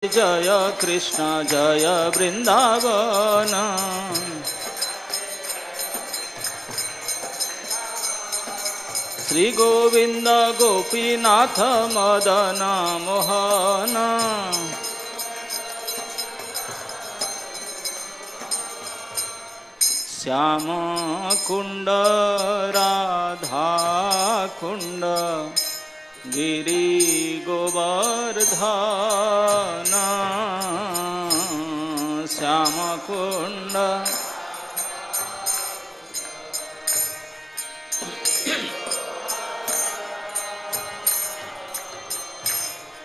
जय कृष्ण जय वृंदावन। श्री गोविंद गोपीनाथ मदन मोहन। श्याम कुंड राधा कुंड गिरी गोवर्धन। श्याम कुंड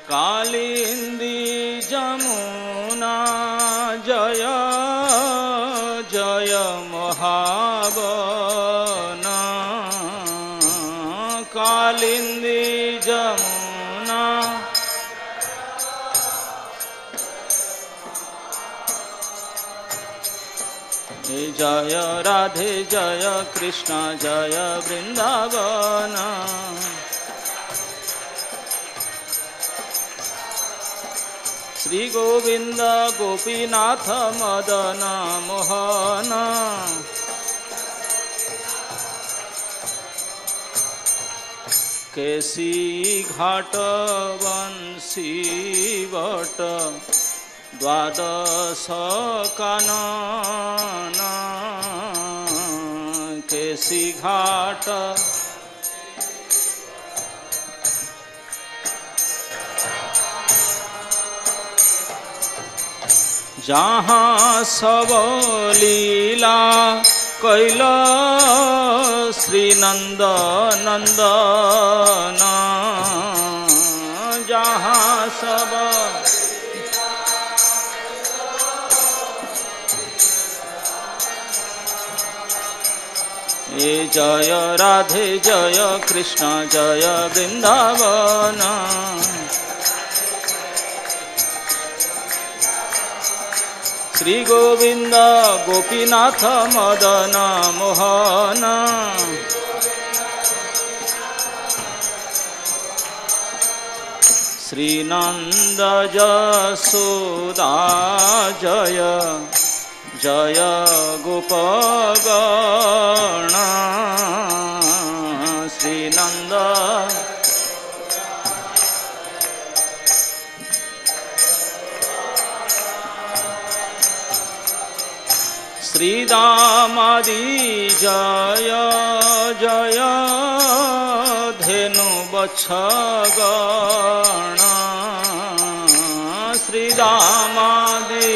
कालिंदी जमुना जय जय महावन। कालिंदी जमुना जय राधे जय कृष्ण जय वृंदावन। श्री गोविंद गोपीनाथ मदन मोहन। केसी घाट बंसी बट द्वादश कानन। केसी घाट जहाँ सब लीला कैल श्री नंद नंदन। जहाँ सब जय राधे जय कृष्ण जय वृंदावन। श्री गोविंद गोपीनाथ मदन मोहन। श्री नंद जसोदा जय जय गोपगण। श्री नंद श्री दामादि जय जय धेनु बच्छगण। श्री दामादि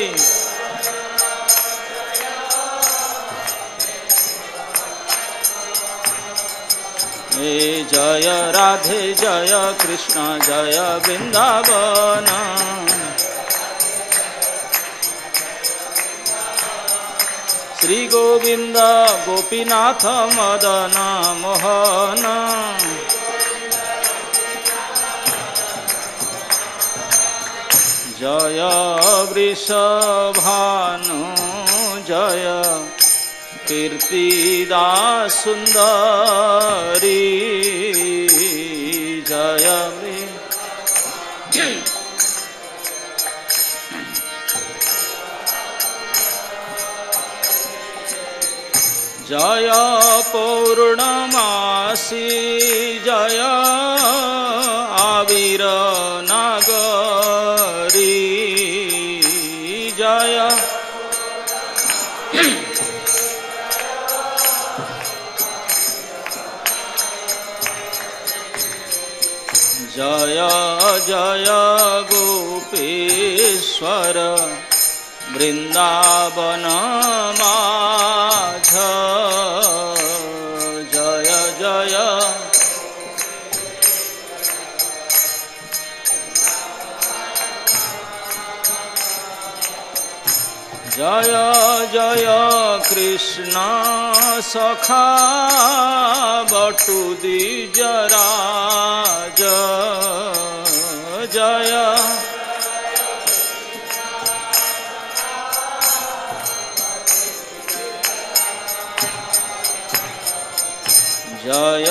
जय राधे जय कृष्ण जय वृंदावन। श्री गोविंद गोपीनाथ मदन मोहन। जय वृषभानु जय कीर्तिदा सुंदरी। जय जय पौर्णमासी जय आविर नागरी। जय जय जय गोपेश्वर वृंदावन माझ। जय जय जय जय कृष्ण सखा बटु द्विजराज। जय जय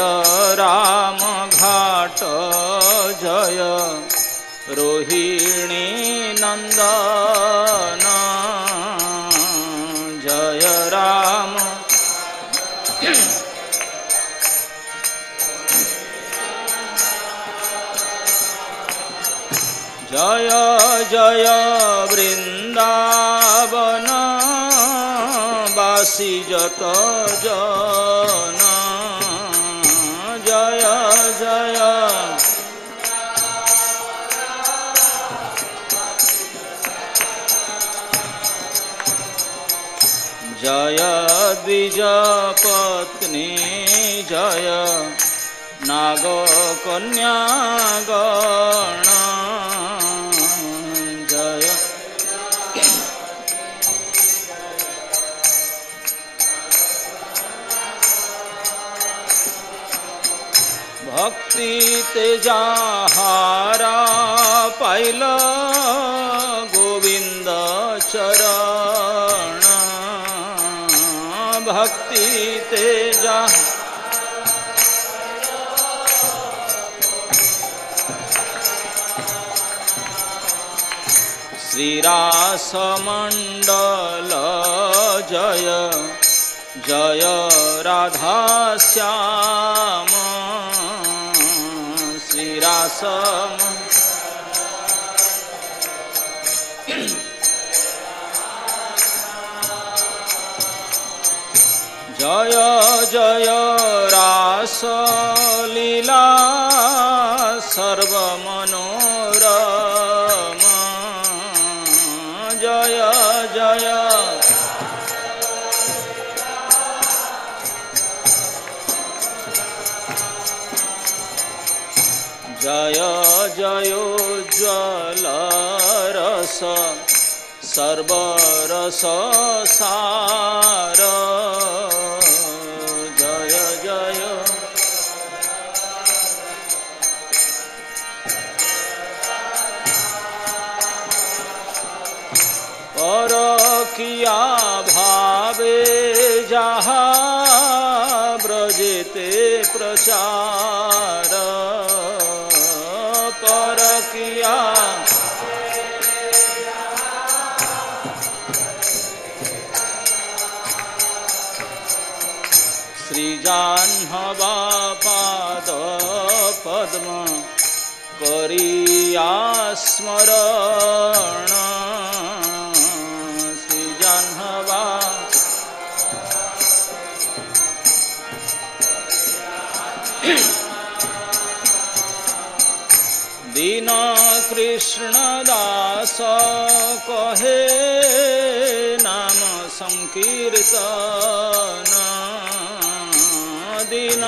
राम घाट जय रोहिणी नंदन जय राम जय जय वृंदावन वासी जत जन जय जय जय द्विज पत्नी जय नाग कन्यागण जय भक्ति तेजाहारा पाइल गोविंद चरण भक्ति तेजा श्रीरास मंडल जय जय राधा श्याम श्रीरास जय जय रास लीला सर्वमनोरम जय जय जय जयोज्ज्वल रस सर्वरस सार जय जय परकिया भावे जहा ब्रजेते प्रचार परकिया श्री जाह्नवा पाद पद्म करिया स्मरण श्री जाह्नवा दीन कृष्ण दास कहे नाम संकीर्तन दीन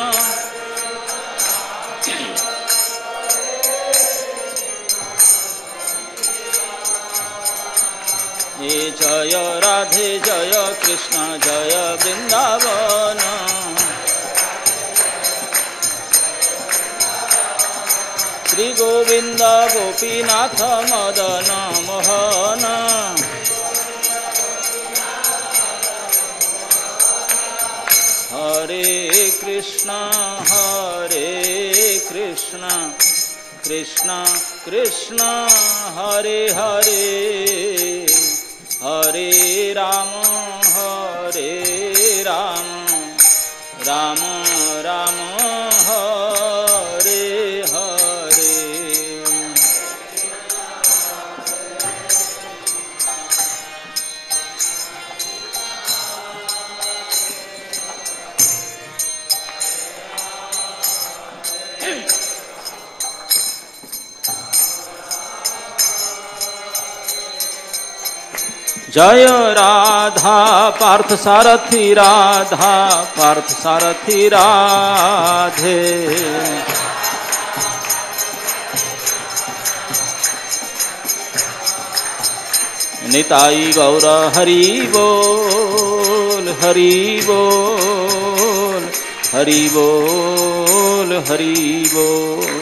ये जय राधे जय कृष्ण जय वृंदावन श्री गोविंद गोपीनाथ मदन मोहन हरे कृष्ण कृष्ण कृष्ण हरे हरे हरे राम राम राम हरे हरे जय राधा पार्थ सारथी राधा पार्थ सारथी राधे निताई गौर हरि बोल हरि बोल हरि बोल हरि बोल।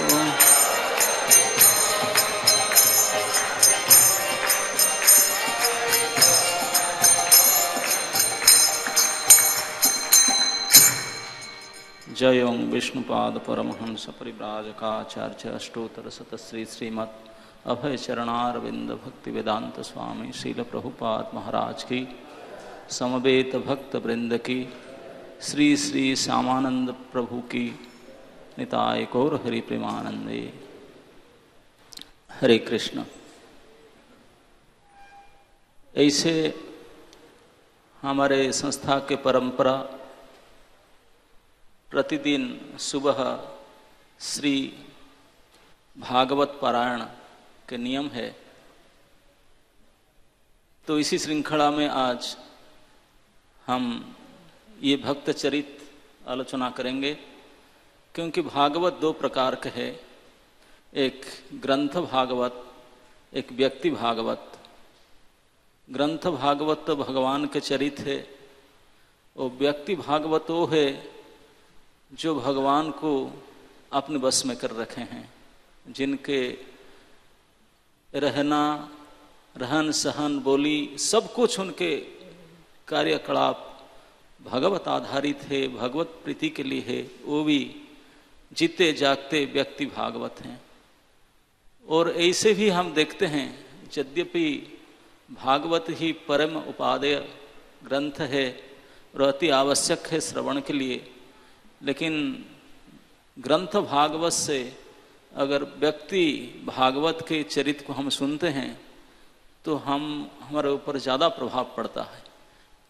जय ओं विष्णुपाद परमहंस परिव्राजकाचार्य अष्टोत्तर शतश्री श्रीमद् अभय चरणारविंद भक्ति वेदांत स्वामी श्रील प्रभुपाद महाराज की, समवेत भक्त वृंद की, श्री श्री श्यामानंद प्रभु की, निताय गौर हरि प्रेमानंदे। हरे कृष्ण। ऐसे हमारे संस्था के परंपरा प्रतिदिन सुबह श्री भागवत पारायण के नियम है। तो इसी श्रृंखला में आज हम ये भक्त चरित आलोचना करेंगे, क्योंकि भागवत दो प्रकार के है, एक ग्रंथ भागवत, एक व्यक्ति भागवत। ग्रंथ भागवत तो भगवान के चरित है, और व्यक्ति भागवत वो है जो भगवान को अपने बस में कर रखे हैं, जिनके रहना, रहन सहन, बोली, सब कुछ उनके कार्यकलाप भगवत आधारित है, भगवत प्रीति के लिए है। वो भी जीते जागते व्यक्ति भागवत हैं। और ऐसे भी हम देखते हैं, यद्यपि भागवत ही परम उपादेय ग्रंथ है और अति आवश्यक है श्रवण के लिए, लेकिन ग्रंथ भागवत से अगर व्यक्ति भागवत के चरित्र को हम सुनते हैं तो हमारे ऊपर ज़्यादा प्रभाव पड़ता है।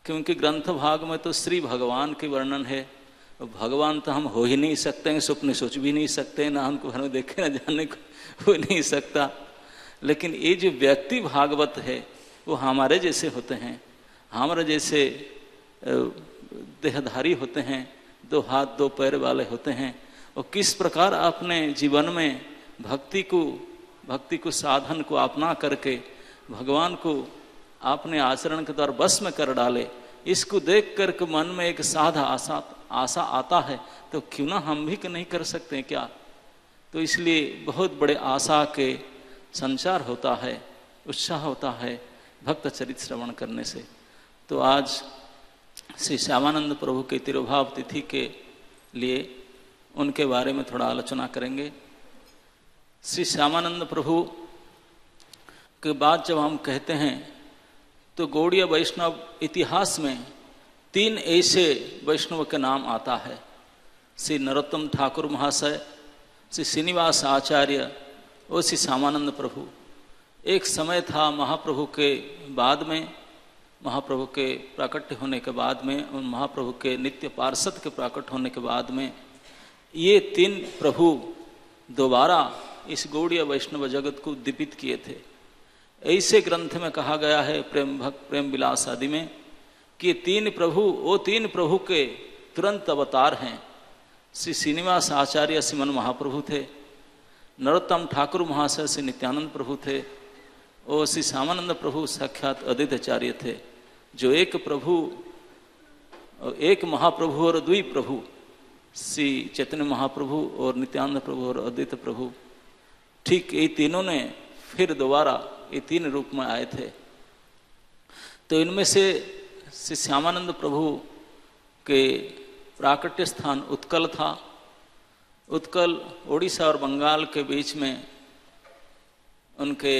क्योंकि ग्रंथ भाग में तो श्री भगवान के वर्णन है, भगवान तो हम हो ही नहीं सकते हैं, स्वप्न सोच भी नहीं सकते, ना हमको घर में देखे ना जानने को हो नहीं सकता। लेकिन ये जो व्यक्ति भागवत है वो हमारे जैसे होते हैं, हमारे जैसे देहधारी होते हैं, दो हाथ दो पैर वाले होते हैं, और किस प्रकार अपने जीवन में भक्ति को साधन को अपना करके भगवान को अपने आचरण के द्वारा बस में कर डाले, इसको देख करके मन में एक साधा आशा आता है, तो क्यों ना हम भी नहीं कर सकते हैं क्या। तो इसलिए बहुत बड़े आशा के संचार होता है, उत्साह होता है भक्त चरित श्रवण करने से। तो आज श्री श्यामानंद प्रभु के तिरुभाव तिथि के लिए उनके बारे में थोड़ा आलोचना करेंगे। श्री श्यामानंद प्रभु के बाद जब हम कहते हैं तो गौड़ीय वैष्णव इतिहास में 3 ऐसे वैष्णव के नाम आता है, श्री नरोत्तम ठाकुर महाशय, श्री श्रीनिवास आचार्य और श्री श्यामानंद प्रभु। एक समय था महाप्रभु के बाद में, महाप्रभु के प्राकट्य होने के बाद में और महाप्रभु के नित्य पार्षद के प्राकट होने के बाद में ये 3 प्रभु दोबारा इस गौड़ीय वैष्णव जगत को दीपित किए थे। ऐसे ग्रंथ में कहा गया है प्रेम भक्त प्रेम विलास आदि में कि 3 प्रभु वो 3 प्रभु के तुरंत अवतार हैं। श्री श्रीनिवास आचार्य श्रीमन महाप्रभु थे, नरोत्तम ठाकुर महाशय श्री नित्यानंद प्रभु थे, और श्री श्यामानंद प्रभु साक्षात अद्वैताचार्य थे, जो एक प्रभु, एक महाप्रभु और 2 प्रभु, श्री चैतन्य महाप्रभु और नित्यानंद प्रभु और अद्वैत प्रभु, ठीक ये तीनों ने फिर दोबारा ये 3 रूप में आए थे। तो इनमें से श्री श्यामानंद प्रभु के प्राकट्य स्थान उत्कल था। उत्कल उड़ीसा और बंगाल के बीच में उनके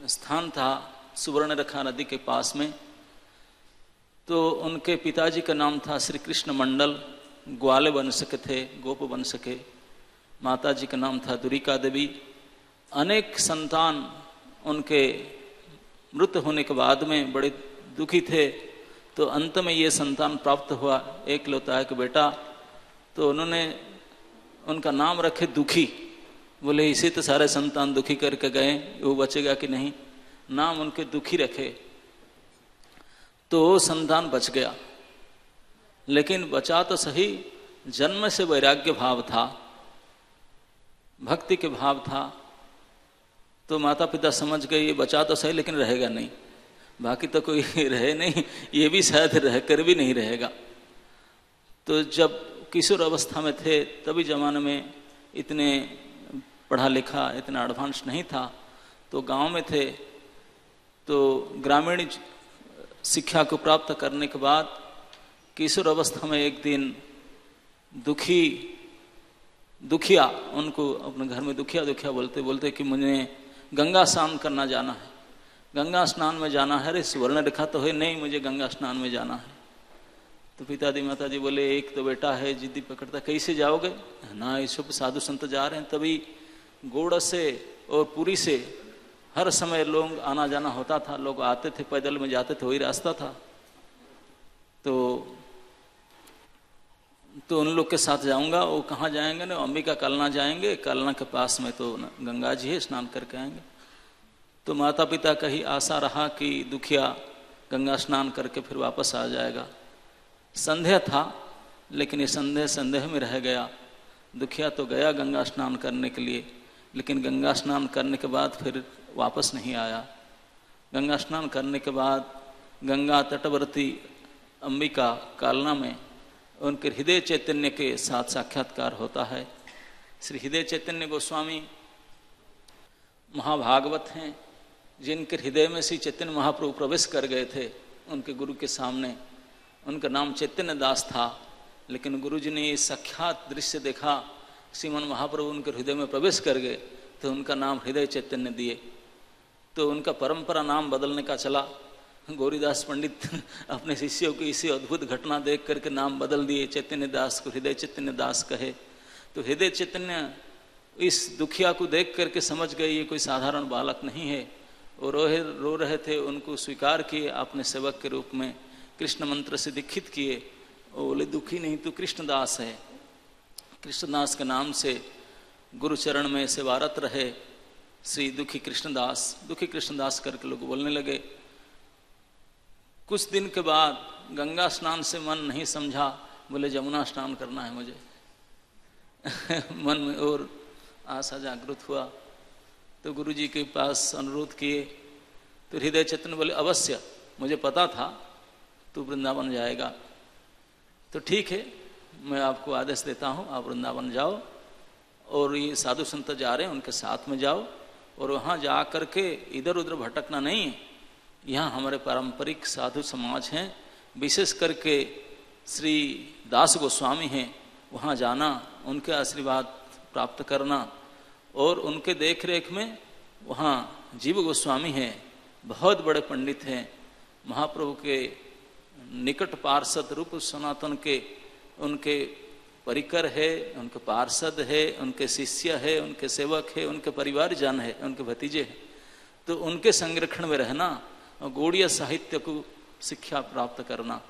स्थान था, सुवर्णरेखा नदी के पास में। तो उनके पिताजी का नाम था श्री कृष्ण मंडल, ग्वाले वंश के थे, गोप वंश के। माताजी का नाम था दुरिका देवी। अनेक संतान उनके मृत होने के बाद में बड़े दुखी थे, तो अंत में ये संतान प्राप्त हुआ, एक लौता एक बेटा। तो उन्होंने उनका नाम रखे दुखी। बोले इसे तो सारे संतान दुखी करके गए, वो बचेगा कि नहीं, नाम उनके दुखी रखे। तो संतान बच गया, लेकिन बचा तो सही, जन्म से वैराग्य भाव था, भक्ति के भाव था। तो माता पिता समझ गए ये बचा तो सही लेकिन रहेगा नहीं, बाकी तो कोई रहे नहीं, ये भी शायद रहकर भी नहीं रहेगा। तो जब किशोर अवस्था में थे तभी जमाने में इतने पढ़ा लिखा, इतना एडवांस नहीं था, तो गांव में थे। तो ग्रामीण शिक्षा को प्राप्त करने के बाद किशोर अवस्था में एक दिन दुखिया, उनको अपने घर में दुखिया बोलते कि गंगा स्नान करना जाना है, गंगा स्नान में जाना है। अरे सुवर्ण रेखा तो है नहीं, मुझे गंगा स्नान में जाना है। तो पिताजी माताजी बोले एक तो बेटा है जिद्दी पकड़ता, कैसे जाओगे ना, ये सब साधु संत जा रहे हैं। तभी गोड़ से और पुरी से हर समय लोग आना जाना होता था, लोग आते थे, पैदल में जाते थे, वही रास्ता था। तो उन लोग के साथ जाऊंगा। वो कहाँ जाएंगे ना, अंबिका कलना जाएंगे, कलना के पास में तो गंगा जी है, स्नान करके आएंगे। तो माता पिता का ही आशा रहा कि दुखिया गंगा स्नान करके फिर वापस आ जाएगा। संदेह था, लेकिन ये संदेह में रह गया। दुखिया तो गया गंगा स्नान करने के लिए, लेकिन गंगा स्नान करने के बाद फिर वापस नहीं आया। गंगा स्नान करने के बाद गंगा तटवर्ती अंबिका कालना में उनके हृदय चैतन्य के साथ साक्षात्कार होता है। श्री हृदय चैतन्य गोस्वामी महाभागवत हैं, जिनके हृदय में श्री चैतन्य महाप्रभु प्रवेश कर गए थे उनके गुरु के सामने। उनका नाम चैतन्य दास था, लेकिन गुरु जी ने ये साक्षात दृश्य देखा, श्रीमन महाप्रभु उनके हृदय में प्रवेश कर गए, तो उनका नाम हृदय चैतन्य दिए। तो उनका परंपरा नाम बदलने का चला। गौरीदास पंडित अपने शिष्यों की इसी अद्भुत घटना देख करके नाम बदल दिए, चैतन्य दास को हृदय चैतन्य दास कहे। तो हृदय चैतन्य इस दुखिया को देख करके समझ गए ये कोई साधारण बालक नहीं है, और रो रहे थे। उनको स्वीकार किए अपने सेवक के रूप में, कृष्ण मंत्र से दीक्षित किए। वो बोले दुखी नहीं, तू कृष्णदास है। कृष्णदास के नाम से गुरु चरण में सेवारत रहे, श्री दुखी कृष्णदास करके लोग बोलने लगे। कुछ दिन के बाद गंगा स्नान से मन नहीं समझा, बोले जमुना स्नान करना है मुझे। मन में और आशा जागृत हुआ, तो गुरु जी के पास अनुरोध किए। तो हृदय चैतन्य बोले अवश्य, मुझे पता था तू वृंदावन जाएगा, तो ठीक है मैं आपको आदेश देता हूँ, आप वृंदावन जाओ, और ये साधु संत जा रहे हैं उनके साथ में जाओ, और वहाँ जा कर के इधर उधर भटकना नहीं है। यहाँ हमारे पारंपरिक साधु समाज हैं, विशेष करके श्री दास गोस्वामी हैं, वहाँ जाना, उनके आशीर्वाद प्राप्त करना। और उनके देख रेख में वहाँ जीव गोस्वामी हैं, बहुत बड़े पंडित हैं, महाप्रभु के निकट पार्षद रूप सनातन के उनके परिकर है, उनके पार्षद है, उनके शिष्य है, उनके सेवक है, उनके परिवारजन है, उनके भतीजे हैं। तो उनके संरक्षण में रहना और गौड़ीय साहित्य को शिक्षा प्राप्त करना,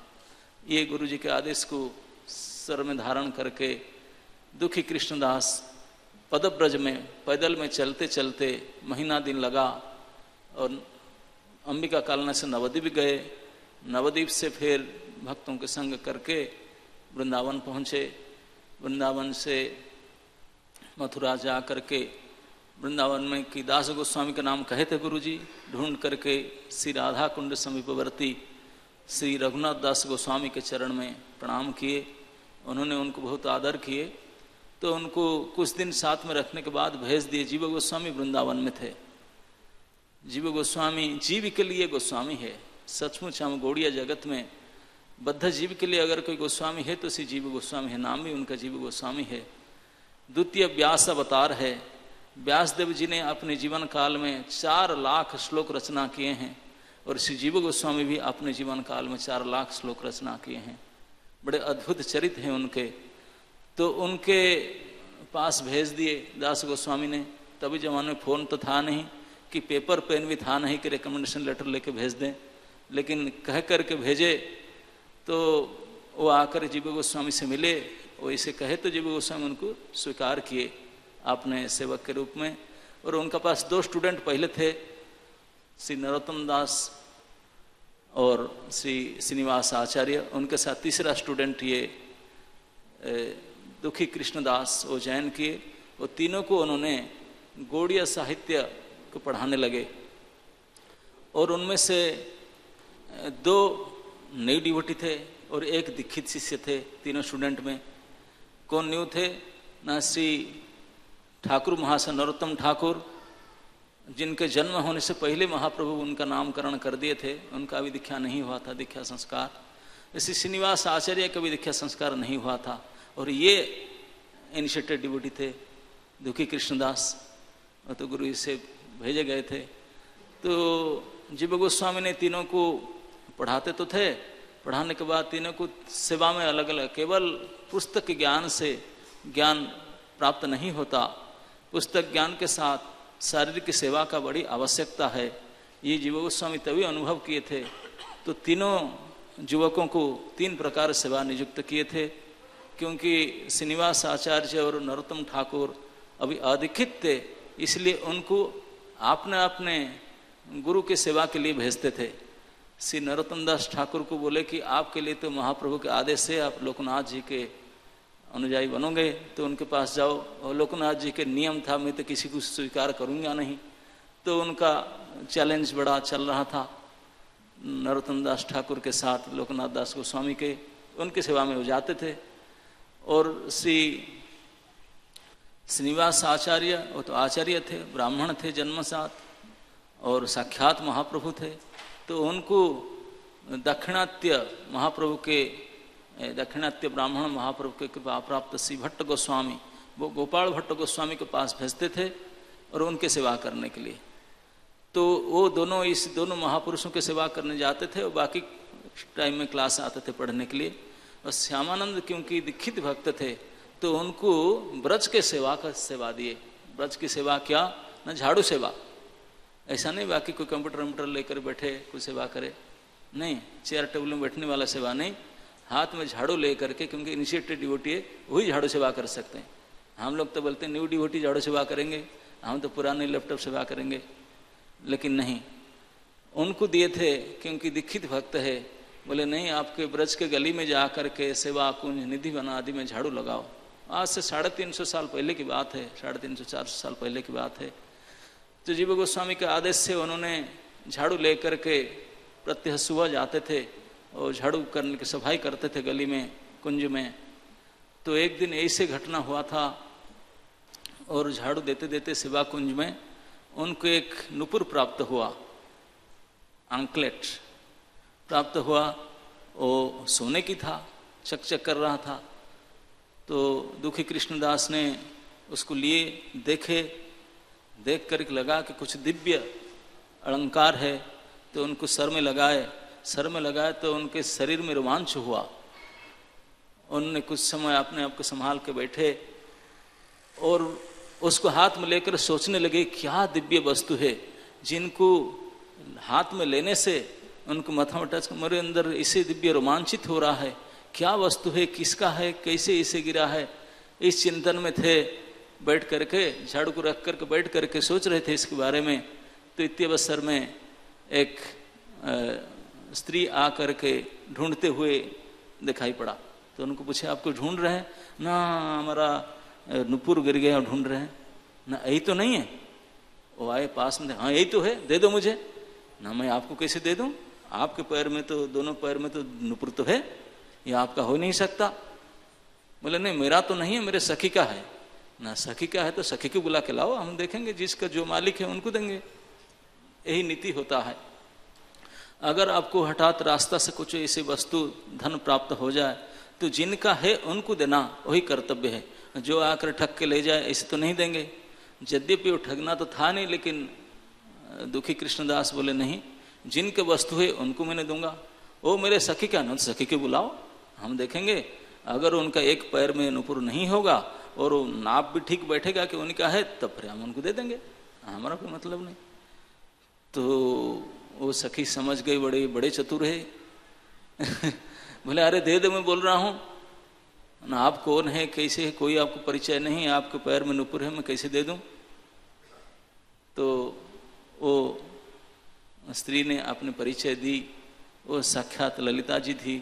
ये गुरु जी के आदेश को सर में धारण करके दुखी कृष्णदास पदब्रज में पैदल में चलते चलते महीना दिन लगा, और अंबिका कालना से नवद्वीप गए। नवद्वीप से फिर भक्तों के संग करके वृंदावन पहुँचे। वृंदावन से मथुरा जा करके वृंदावन में कि दास गोस्वामी का नाम कहे थे गुरु जी, ढूंढ करके श्री राधा कुंड समीपवर्ती श्री रघुनाथ दास गोस्वामी के चरण में प्रणाम किए। उन्होंने उनको बहुत आदर किए, तो उनको कुछ दिन साथ में रखने के बाद भेज दिए। जीव गोस्वामी वृंदावन में थे। जीव गोस्वामी जीव के लिए गोस्वामी है, सचमुच हम गौड़िया जगत में बद्ध जीव के लिए अगर कोई गोस्वामी है तो श्री जीव गोस्वामी है, नाम भी उनका जीव गोस्वामी है। द्वितीय व्यास अवतार है। व्यासदेव जी ने अपने जीवन काल में 4 लाख श्लोक रचना किए हैं, और श्री जीव गोस्वामी भी अपने जीवन काल में 4 लाख श्लोक रचना किए हैं। बड़े अद्भुत चरित्र हैं उनके। तो उनके पास भेज दिए दास गोस्वामी ने। तभी जमाने में फ़ोन तो था नहीं, कि पेपर पेन भी था नहीं कि रिकमेंडेशन लेटर लेके भेज दें, लेकिन कह करके भेजे। तो वो आकर जीव गोस्वामी से मिले, वो इसे कहे तो जीव गोस्वामी उनको स्वीकार किए अपने सेवक के रूप में। और उनके पास 2 स्टूडेंट पहले थे, श्री नरोत्तम दास और श्री श्रीनिवास आचार्य। उनके साथ तीसरा स्टूडेंट ये दुखी कृष्णदास वो जैन किए। वो तीनों को उन्होंने गौड़ीय साहित्य को पढ़ाने लगे। और उनमें से 2 नई डिवोटी थे और 1 दीक्षित शिष्य थे। तीनों स्टूडेंट में कौन न्यू थे ना, श्री ठाकुर महाशय नरोत्तम ठाकुर, जिनके जन्म होने से पहले महाप्रभु उनका नामकरण कर दिए थे, उनका भी दीक्षा नहीं हुआ था, दीक्षा संस्कार। श्री श्रीनिवास आचार्य का भी दीक्षा संस्कार नहीं हुआ था। और ये इनिशिएटेड डिवोटी थे दुखी कृष्णदास। तो गुरु से भेजे गए थे। तो जीव गोस्वामी ने तीनों को पढ़ाते तो थे, पढ़ाने के बाद तीनों को सेवा में अलग अलग, केवल पुस्तक ज्ञान से ज्ञान प्राप्त नहीं होता, पुस्तक ज्ञान के साथ शारीरिक सेवा का बड़ी आवश्यकता है। ये जीव गोस्वामी तभी अनुभव किए थे। तो तीनों युवकों को 3 प्रकार सेवा नियुक्त किए थे, क्योंकि श्रीनिवास आचार्य और नरोत्तम ठाकुर अभी अधिकृत थे, इसलिए उनको अपने अपने गुरु की सेवा के लिए भेजते थे। श्री नरोत्तम दास ठाकुर को बोले कि आपके लिए तो महाप्रभु के आदेश से आप लोकनाथ जी के अनुयायी बनोगे, तो उनके पास जाओ। और लोकनाथ जी के नियम था, मैं तो किसी को स्वीकार करूँगा नहीं। तो उनका चैलेंज बड़ा चल रहा था नरोत्तम दास ठाकुर के साथ, लोकनाथ दास गोस्वामी के, उनकी सेवा में वो जाते थे। और श्री श्रीनिवास आचार्य, वो तो आचार्य थे, ब्राह्मण थे जन्मसाथ और साक्षात महाप्रभु थे। तो उनको दक्षिणात्य महाप्रभु के, दक्षिणात्य ब्राह्मण महाप्रभु के कृपा प्राप्त श्री भट्ट गोस्वामी, वो गोपाल भट्ट गोस्वामी के पास भेजते थे और उनके सेवा करने के लिए। तो वो दोनों, इस दोनों महापुरुषों के सेवा करने जाते थे और बाकी टाइम में क्लास आते थे पढ़ने के लिए। और श्यामानंद क्योंकि दीक्षित भक्त थे, तो उनको ब्रज के सेवा का सेवा दिए। ब्रज की सेवा क्या, न झाड़ू सेवा, ऐसा नहीं बाकी कोई कंप्यूटर लेकर बैठे कोई सेवा करे, नहीं, चेयर टेबल में बैठने वाला सेवा नहीं, हाथ में झाड़ू ले करके, क्योंकि इनिशिएटेड डिवोटी है वही झाड़ू सेवा कर सकते हैं। हम लोग तो बोलते हैं न्यू डिवोटी झाड़ू सेवा करेंगे, हम तो पुराने लैपटॉप सेवा करेंगे, लेकिन नहीं, उनको दिए थे क्योंकि दीक्षित भक्त है। बोले नहीं, आपके ब्रज के गली में जा करके सेवा कुंज निधि बना आदि में झाड़ू लगाओ। आज से 350 साल पहले की बात है, 350-400 साल पहले की बात है। तो जीव गोस्वामी के आदेश से उन्होंने झाड़ू ले करके प्रत्यह सुबह जाते थे और झाड़ू करने की सफाई करते थे गली में, कुंज में। तो एक दिन ऐसे घटना हुआ था और झाड़ू देते देते सेवा कुंज में उनको एक नुपुर प्राप्त हुआ, अंकलेट प्राप्त हुआ। वो सोने की था, चकचक कर रहा था। तो दुखी कृष्णदास ने उसको लिए, देखे, देख कर लगा कि कुछ दिव्य अलंकार है, तो उनको सर में लगाए। सर में लगाए तो उनके शरीर में रोमांच हुआ। उन्होंने कुछ समय अपने आप को संभाल के बैठे और उसको हाथ में लेकर सोचने लगे क्या दिव्य वस्तु है जिनको हाथ में लेने से उनको माथा में टच, मेरे अंदर इसे दिव्य रोमांचित हो रहा है, क्या वस्तु है, किसका है, कैसे इसे गिरा है। इस चिंतन में थे, बैठ करके झाड़ू को रख करके बैठ करके सोच रहे थे इसके बारे में। तो इतने अवसर में एक स्त्री आ करके ढूंढते हुए दिखाई पड़ा। तो उनको पूछे आपको ढूंढ रहे हैं ना, हमारा नुपुर गिर गया और ढूंढ रहे हैं ना, यही तो नहीं है। वो आए पास में, हाँ यही तो है, दे दो मुझे ना। मैं आपको कैसे दे दूं, आपके पैर में तो, दोनों पैर में तो नुपुर तो है, ये आपका हो नहीं सकता। बोले नहीं, मेरा तो नहीं है, मेरे सखी का है ना। सखी का है तो सखी को बुला के लाओ, हम देखेंगे, जिसका जो मालिक है उनको देंगे। यही नीति होता है। अगर आपको हठात रास्ता से कुछ ऐसी वस्तु धन प्राप्त हो जाए तो जिनका है उनको देना वही कर्तव्य है। जो आकर ठग के ले जाए ऐसे तो नहीं देंगे। यद्यपि वो ठगना तो था नहीं, लेकिन दुखी कृष्णदास बोले नहीं, जिनके वस्तु है उनको मैंने दूंगा। वो मेरे सखी का न, सखी के बुलाओ, हम देखेंगे। अगर उनका एक पैर में नुपुर नहीं होगा और वो नाप भी ठीक बैठेगा कि उनका है, तब फिर हम उनको दे देंगे, हमारा कोई मतलब नहीं। तो वो सखी समझ गई, बड़े बड़े चतुर है। बोले अरे दे दे, मैं बोल रहा हूँ ना, आप कौन है, कैसे है, कोई आपको परिचय नहीं, आपके पैर में नुपुर है, मैं कैसे दे दूं। तो वो स्त्री ने अपने परिचय दी, वो साक्षात ललिता जी थी।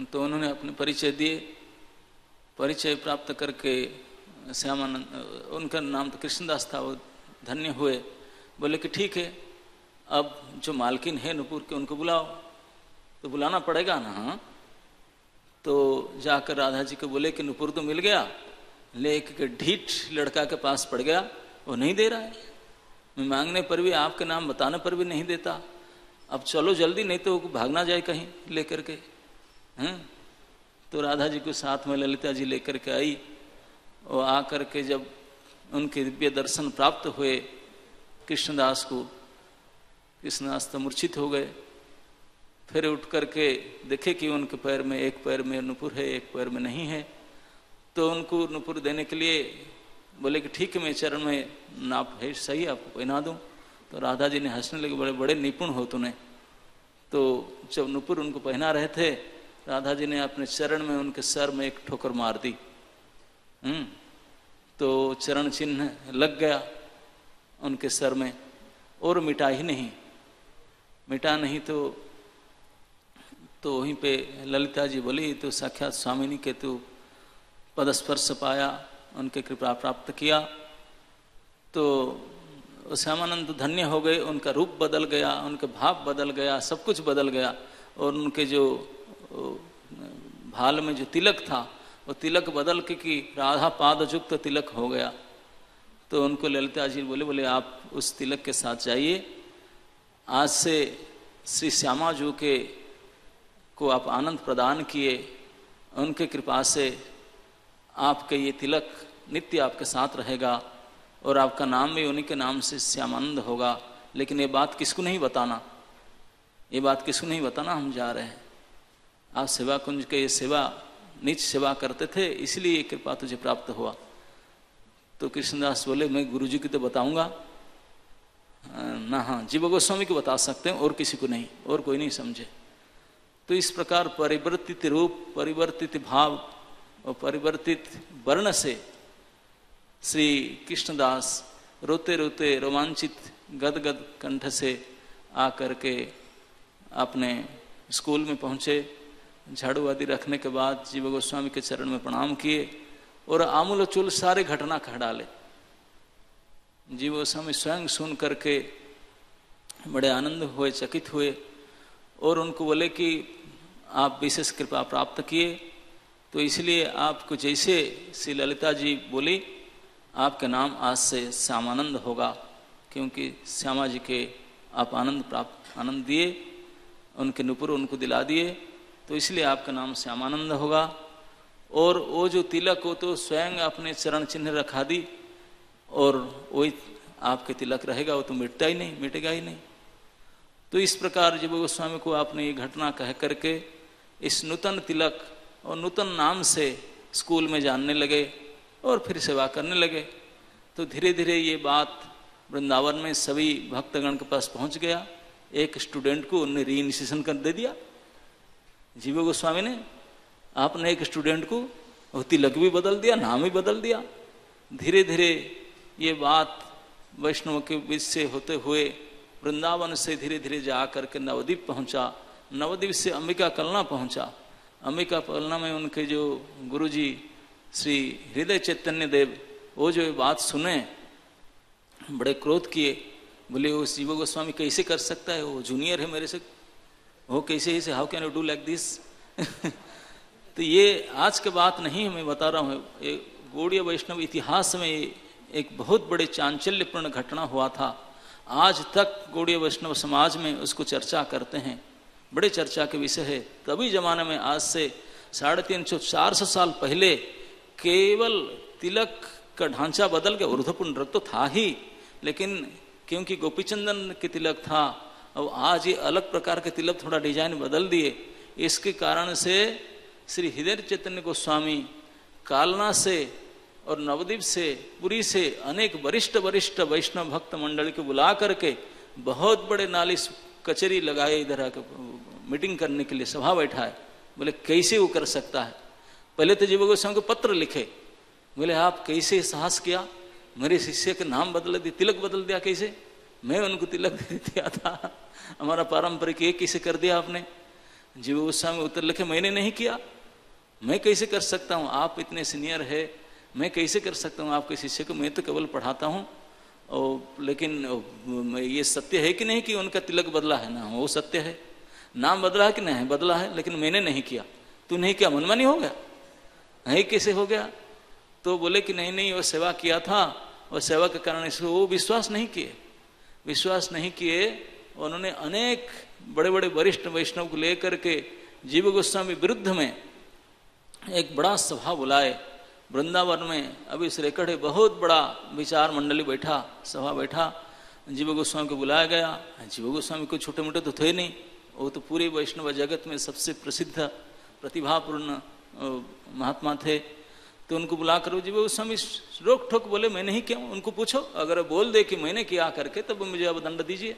तो उन्होंने अपने परिचय दिए। परिचय प्राप्त करके श्यामानंद, उनका नाम तो कृष्णदास था, वो धन्य हुए। बोले कि ठीक है, अब जो मालकिन है नुपुर के उनको बुलाओ। तो बुलाना पड़ेगा ना। हाँ। तो जाकर राधा जी को बोले कि नुपुर तो मिल गया, लेके ढीठ लड़का के पास पड़ गया, वो नहीं दे रहा है। मैं मांगने पर भी, आपके नाम बताने पर भी नहीं देता। अब चलो जल्दी, नहीं तो भागना जाए कहीं लेकर के। तो राधा जी को साथ में ललिता जी लेकर के आई। वो आ करके जब उनके दिव्य दर्शन प्राप्त हुए कृष्णदास को। कृष्णदास तो मूर्छित हो गए। फिर उठ करके देखे कि उनके पैर में, एक पैर में नुपुर है, एक पैर में नहीं है। तो उनको नुपुर देने के लिए बोले कि ठीक है, मैं चरण में नाप है सही, आपको पहना दूं। तो राधा जी ने हंसने लगे, बड़े बड़े निपुण हो तूने। तो जब नुपुर उनको पहना रहे थे, राधा जी ने अपने चरण में उनके सर में एक ठोकर मार दी। तो चरण चिन्ह लग गया उनके सर में, और मिटा ही नहीं, मिटा नहीं। तो वहीं पे ललिता जी बोली, तो साक्षात स्वामिनी के तू पदस्पर्श पाया, उनके कृपा प्राप्त किया। तो श्यामानंद धन्य हो गए, उनका रूप बदल गया, उनके भाव बदल गया, सब कुछ बदल गया। और उनके जो भाल में जो तिलक था, वो तिलक बदल के कि राधा पाद युक्त तिलक हो गया। तो उनको ललिता जी बोले आप उस तिलक के साथ जाइए, आज से श्री श्यामा जी के को आप आनंद प्रदान किए, उनके कृपा से आपके ये तिलक नित्य आपके साथ रहेगा और आपका नाम भी उन्हीं के नाम से श्यामानंद होगा। लेकिन ये बात किसको नहीं बताना, ये बात किसको नहीं बताना, हम जा रहे हैं। आप सेवा कुंज के ये सेवा नीच सेवा करते थे, इसलिए ये कृपा तुझे प्राप्त हुआ। तो कृष्णदास बोले मैं गुरुजी की तो बताऊंगा ना, हाँ जीव गोस्वामी को बता सकते हैं, और किसी को नहीं, और कोई नहीं समझे। तो इस प्रकार परिवर्तित रूप, परिवर्तित भाव और परिवर्तित वर्ण से श्री कृष्णदास रोते रोते रोमांचित गदगद कंठ से आकर के अपने स्कूल में पहुँचे। झाड़ू आदि रखने के बाद जीव गोस्वामी के चरण में प्रणाम किए और आमूल चूल सारे घटना कह डाले। जीव गोस्वामी स्वयं सुन करके बड़े आनंद हुए, चकित हुए, और उनको बोले कि आप विशेष कृपा प्राप्त किए, तो इसलिए आपको जैसे श्री ललिता जी बोली, आपका नाम आज से श्यामानंद होगा, क्योंकि श्यामा जी के आप आनंद दिए, उनके नुपुर उनको दिला दिए, तो इसलिए आपका नाम श्यामानंद होगा। और वो जो तिलक हो तो स्वयं अपने चरण चिन्ह रखा दी, और वही आपके तिलक रहेगा, वो तो मिटता ही नहीं, मिटेगा ही नहीं। तो इस प्रकार जीव गोस्वामी को आपने ये घटना कह करके इस नूतन तिलक और नूतन नाम से स्कूल में जानने लगे और फिर सेवा करने लगे। तो धीरे धीरे ये बात वृंदावन में सभी भक्तगण के पास पहुंच गया। एक स्टूडेंट को उन्होंने री इनिशिएशन कर दे दिया जीव गोस्वामी ने। आपने एक स्टूडेंट को तिलक भी बदल दिया, नाम भी बदल दिया। धीरे धीरे ये बात वैष्णव के बीच से होते हुए वृंदावन से धीरे धीरे जा करके नवद्वीप पहुंचा, नवद्वीप से अंबिका कलना पहुंचा। अंबिका कलना में उनके जो गुरुजी श्री हृदय चैतन्य देव, वो जो बात सुने बड़े क्रोध किए, बोले वो जीव गोस्वामी कैसे कर सकता है, वो जूनियर है मेरे से, वो कैसे ऐसे, how can you do like this. तो ये आज की बात नहीं मैं बता रहा हूँ, गौड़ीय वैष्णव इतिहास में एक बहुत बड़े चांचल्यपूर्ण घटना हुआ था। आज तक गौड़ीय वैष्णव समाज में उसको चर्चा करते हैं, बड़े चर्चा के विषय है। तभी जमाने में आज से 350-400 साल पहले केवल तिलक का ढांचा बदल के, ऊर्ध्वपुंड रक्त तो था ही, लेकिन क्योंकि गोपीचंदन के तिलक था, अब आज ये अलग प्रकार के तिलक थोड़ा डिजाइन बदल दिए। इसके कारण से श्री हृदय चैतन्य गोस्वामी कालना से और नवद्वीप से, पुरी से अनेक वरिष्ठ वैष्णव भक्त मंडल को बुला करके बहुत बड़े नालिश कचेरी लगाए, इधर आकर मीटिंग करने के लिए सभा बैठाए। बोले कैसे वो कर सकता है। पहले तो जीव गोस्वामी को पत्र लिखे, बोले आप कैसे साहस किया, मेरे शिष्य के नाम बदल दिया, तिलक बदल दिया, कैसे, मैं उनको तिलक दे दिया था, हमारा पारंपरिक ये कैसे कर दिया आपने। जीव गोस्वामी उत्तर लिखे, मैंने नहीं किया, मैं कैसे कर सकता हूँ, आप इतने सीनियर है, मैं कैसे कर सकता हूँ आपके शिष्य को, मैं तो केवल पढ़ाता हूँ। और लेकिन ये सत्य है कि नहीं कि उनका तिलक बदला है ना, वो सत्य है, नाम बदला है कि नहीं बदला है, लेकिन मैंने नहीं किया। तू नहीं किया, मनमानी हो गया है, कैसे हो गया। तो बोले कि नहीं वो सेवा किया था, और सेवा के कारण इसको वो विश्वास नहीं किए। उन्होंने अनेक बड़े बड़े वरिष्ठ वैष्णव को लेकर के जीव गोस्वामी विरुद्ध में एक बड़ा सभा बुलाए, वृंदावन में अभी श्रीकढ़ बहुत बड़ा विचार मंडली बैठा, सभा बैठा, जीव गोस्वामी को बुलाया गया। जीव गोस्वामी को छोटे मोटे तो थे नहीं, वो तो पूरे वैष्णव जगत में सबसे प्रसिद्ध प्रतिभापूर्ण महात्मा थे। तो उनको बुलाकर जीव गोस्वामी रोक ठोक बोले मैं नहीं किया। उनको पूछो, अगर बोल दे कि मैंने किया करके तब मुझे अब दंड दीजिए।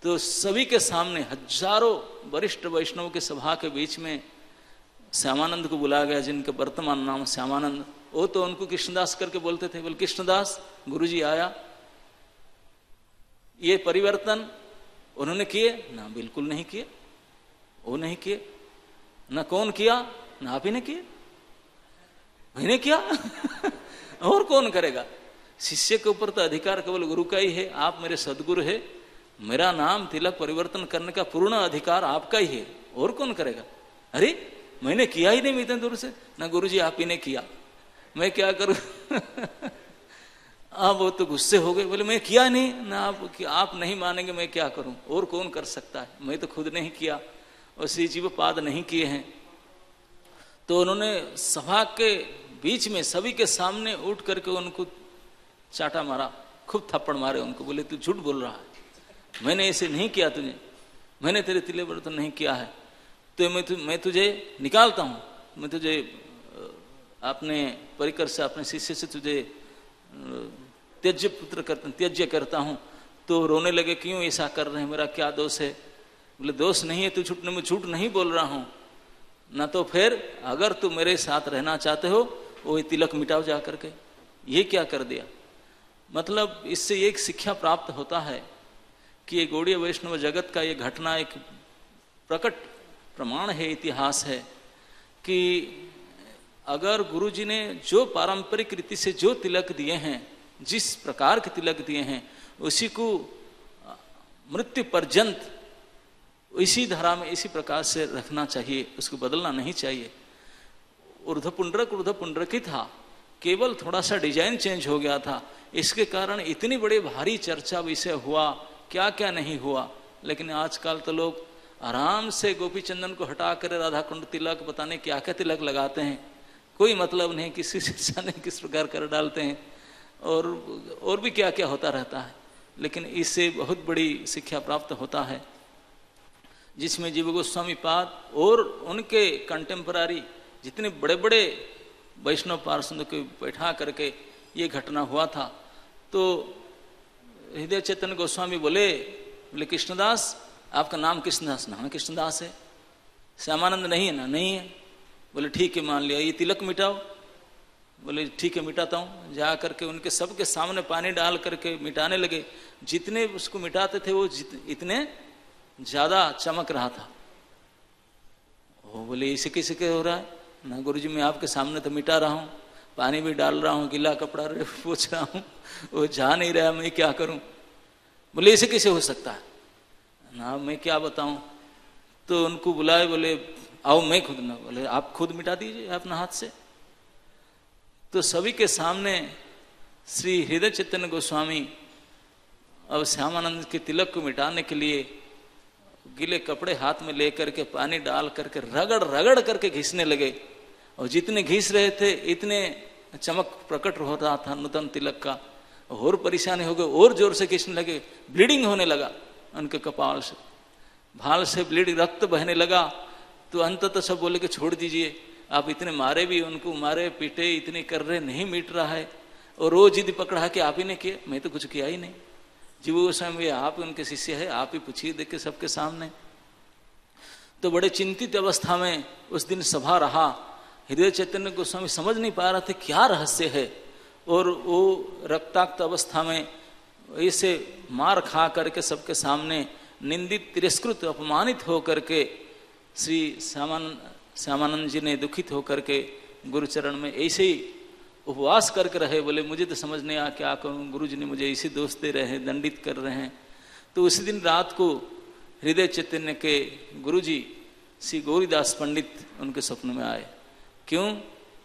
तो सभी के सामने हजारों वरिष्ठ वैष्णव के सभा के बीच में श्यामानंद को बुलाया गया, जिनका वर्तमान नाम श्यामानंद। वो तो उनको कृष्णदास करके बोलते थे। बोले कृष्णदास गुरुजी आया, ये परिवर्तन उन्होंने किए ना? बिल्कुल नहीं किए, वो नहीं किए ना। कौन किया? ना आप ही ने किए, मैंने किया और कौन करेगा? शिष्य के ऊपर तो अधिकार केवल गुरु का ही है। आप मेरे सदगुरु है, मेरा नाम तिलक परिवर्तन करने का पूर्ण अधिकार आपका ही है, और कौन करेगा? अरे मैंने किया ही नहीं इतने दूर से। ना गुरुजी आप ही ने किया, मैं क्या करूं? आप वो तो गुस्से हो गए, बोले मैं किया नहीं ना। आप नहीं मानेंगे, मैं क्या करूं? और कौन कर सकता है? मैं तो खुद नहीं किया, और श्री जीव पाद नहीं किए हैं। तो उन्होंने सभा के बीच में सभी के सामने उठ करके उनको चाटा मारा, खूब थप्पड़ मारे उनको। बोले तू झूठ बोल रहा है, मैंने ऐसे नहीं किया, तुझे मैंने तेरे तिले पर तो नहीं किया है। तो मैं तुझे निकालता हूँ, मैं तुझे अपने परिकर से, अपने शिष्य से तुझे त्यज्य करता हूँ। तो रोने लगे, क्यों ऐसा कर रहे हैं, मेरा क्या दोष है? बोले दोष नहीं है, तू झूठ नहीं बोल रहा हूँ ना। तो फिर अगर तू मेरे साथ रहना चाहते हो, वो तिलक मिटाओ जा करके। ये क्या कर दिया? मतलब इससे एक शिक्षा प्राप्त होता है कि ये गौड़ीय वैष्णव जगत का ये घटना एक प्रकट प्रमाण है, इतिहास है कि अगर गुरुजी ने जो पारंपरिक रीति से जो तिलक दिए हैं, जिस प्रकार के तिलक दिए हैं, उसी को मृत्यु पर्यंत इसी धारा में इसी प्रकार से रखना चाहिए, उसको बदलना नहीं चाहिए। ऊर्ध्वपुंड्रक ही था, केवल थोड़ा सा डिजाइन चेंज हो गया था। इसके कारण इतनी बड़ी भारी चर्चा विषय हुआ, क्या क्या नहीं हुआ। लेकिन आजकल तो लोग आराम से गोपी चंदन को हटा कर राधा कुंड तिलक, बताने क्या क्या तिलक लगाते हैं, कोई मतलब नहीं, किसी शिक्षा ने किस प्रकार कर डालते हैं, और भी क्या क्या होता रहता है। लेकिन इससे बहुत बड़ी शिक्षा प्राप्त होता है, जिसमें जीव गोस्वामी पाद और उनके कंटेम्परारी जितने बड़े बड़े वैष्णव पार्षदों को बैठा करके ये घटना हुआ था। तो हृदय चैतन्य गोस्वामी बोले कृष्णदास, आपका नाम कृष्णदास? नाम कृष्णदास है। श्यामानंद नहीं है ना? नहीं है। बोले ठीक है, मान लिया, ये तिलक मिटाओ। बोले ठीक है, मिटाता हूँ। जा करके उनके सबके सामने पानी डाल करके मिटाने लगे। जितने उसको मिटाते थे वो इतने ज्यादा चमक रहा था। वो बोले इसे किसे के हो रहा है? ना गुरुजी, मैं आपके सामने तो मिटा रहा हूँ, पानी भी डाल रहा हूँ, गीला कपड़ा पोंछ रहा हूँ, वो जा नहीं रहा, मैं क्या करूँ? बोले इसे कैसे हो सकता है? ना मैं क्या बताऊं। तो उनको बुलाए, बोले आओ मैं खुद ना। बोले आप खुद मिटा दीजिए अपना हाथ से। तो सभी के सामने श्री हृदय चैतन्य गोस्वामी अब श्यामानंद के तिलक को मिटाने के लिए गीले कपड़े हाथ में लेकर के पानी डाल करके रगड़ रगड़ करके घिसने लगे। और जितने घिस रहे थे इतने चमक प्रकट हो रहा था नूतन तिलक का। और परेशानी हो गई, और जोर से घिसने लगे, ब्लीडिंग होने लगा उनके कपाल से, भाल से ब्लीडिंग, रक्त बहने लगा। तो अंततः सब बोले कि छोड़ दीजिए, आप इतने मारे भी, उनको मारे पीटे इतने कर रहे, नहीं मिट रहा है। और वो जिद पकड़ा कि आप ही ने किया। मैं तो कुछ किया ही नहीं। जीव गोस्वामी आप उनके शिष्य है, आप ही पूछिए देख के सबके सामने। तो बड़े चिंतित अवस्था में उस दिन सभा रहा। हृदय चैतन्य गोस्वामी समझ नहीं पा रहे थे क्या रहस्य है। और वो रक्ताक्त अवस्था में ऐसे मार खा करके सबके सामने निंदित, तिरस्कृत, अपमानित हो करके श्री श्यामानंद जी ने दुखित होकर के गुरुचरण में ऐसे ही उपवास करके रहे। बोले मुझे तो समझ नहीं आ क्या करूं, गुरु जी ने मुझे इसी दोष दे रहे हैं, दंडित कर रहे हैं। तो उसी दिन रात को हृदय चैतन्य के गुरु जी श्री गौरीदास पंडित उनके स्वप्न में आए। क्यों?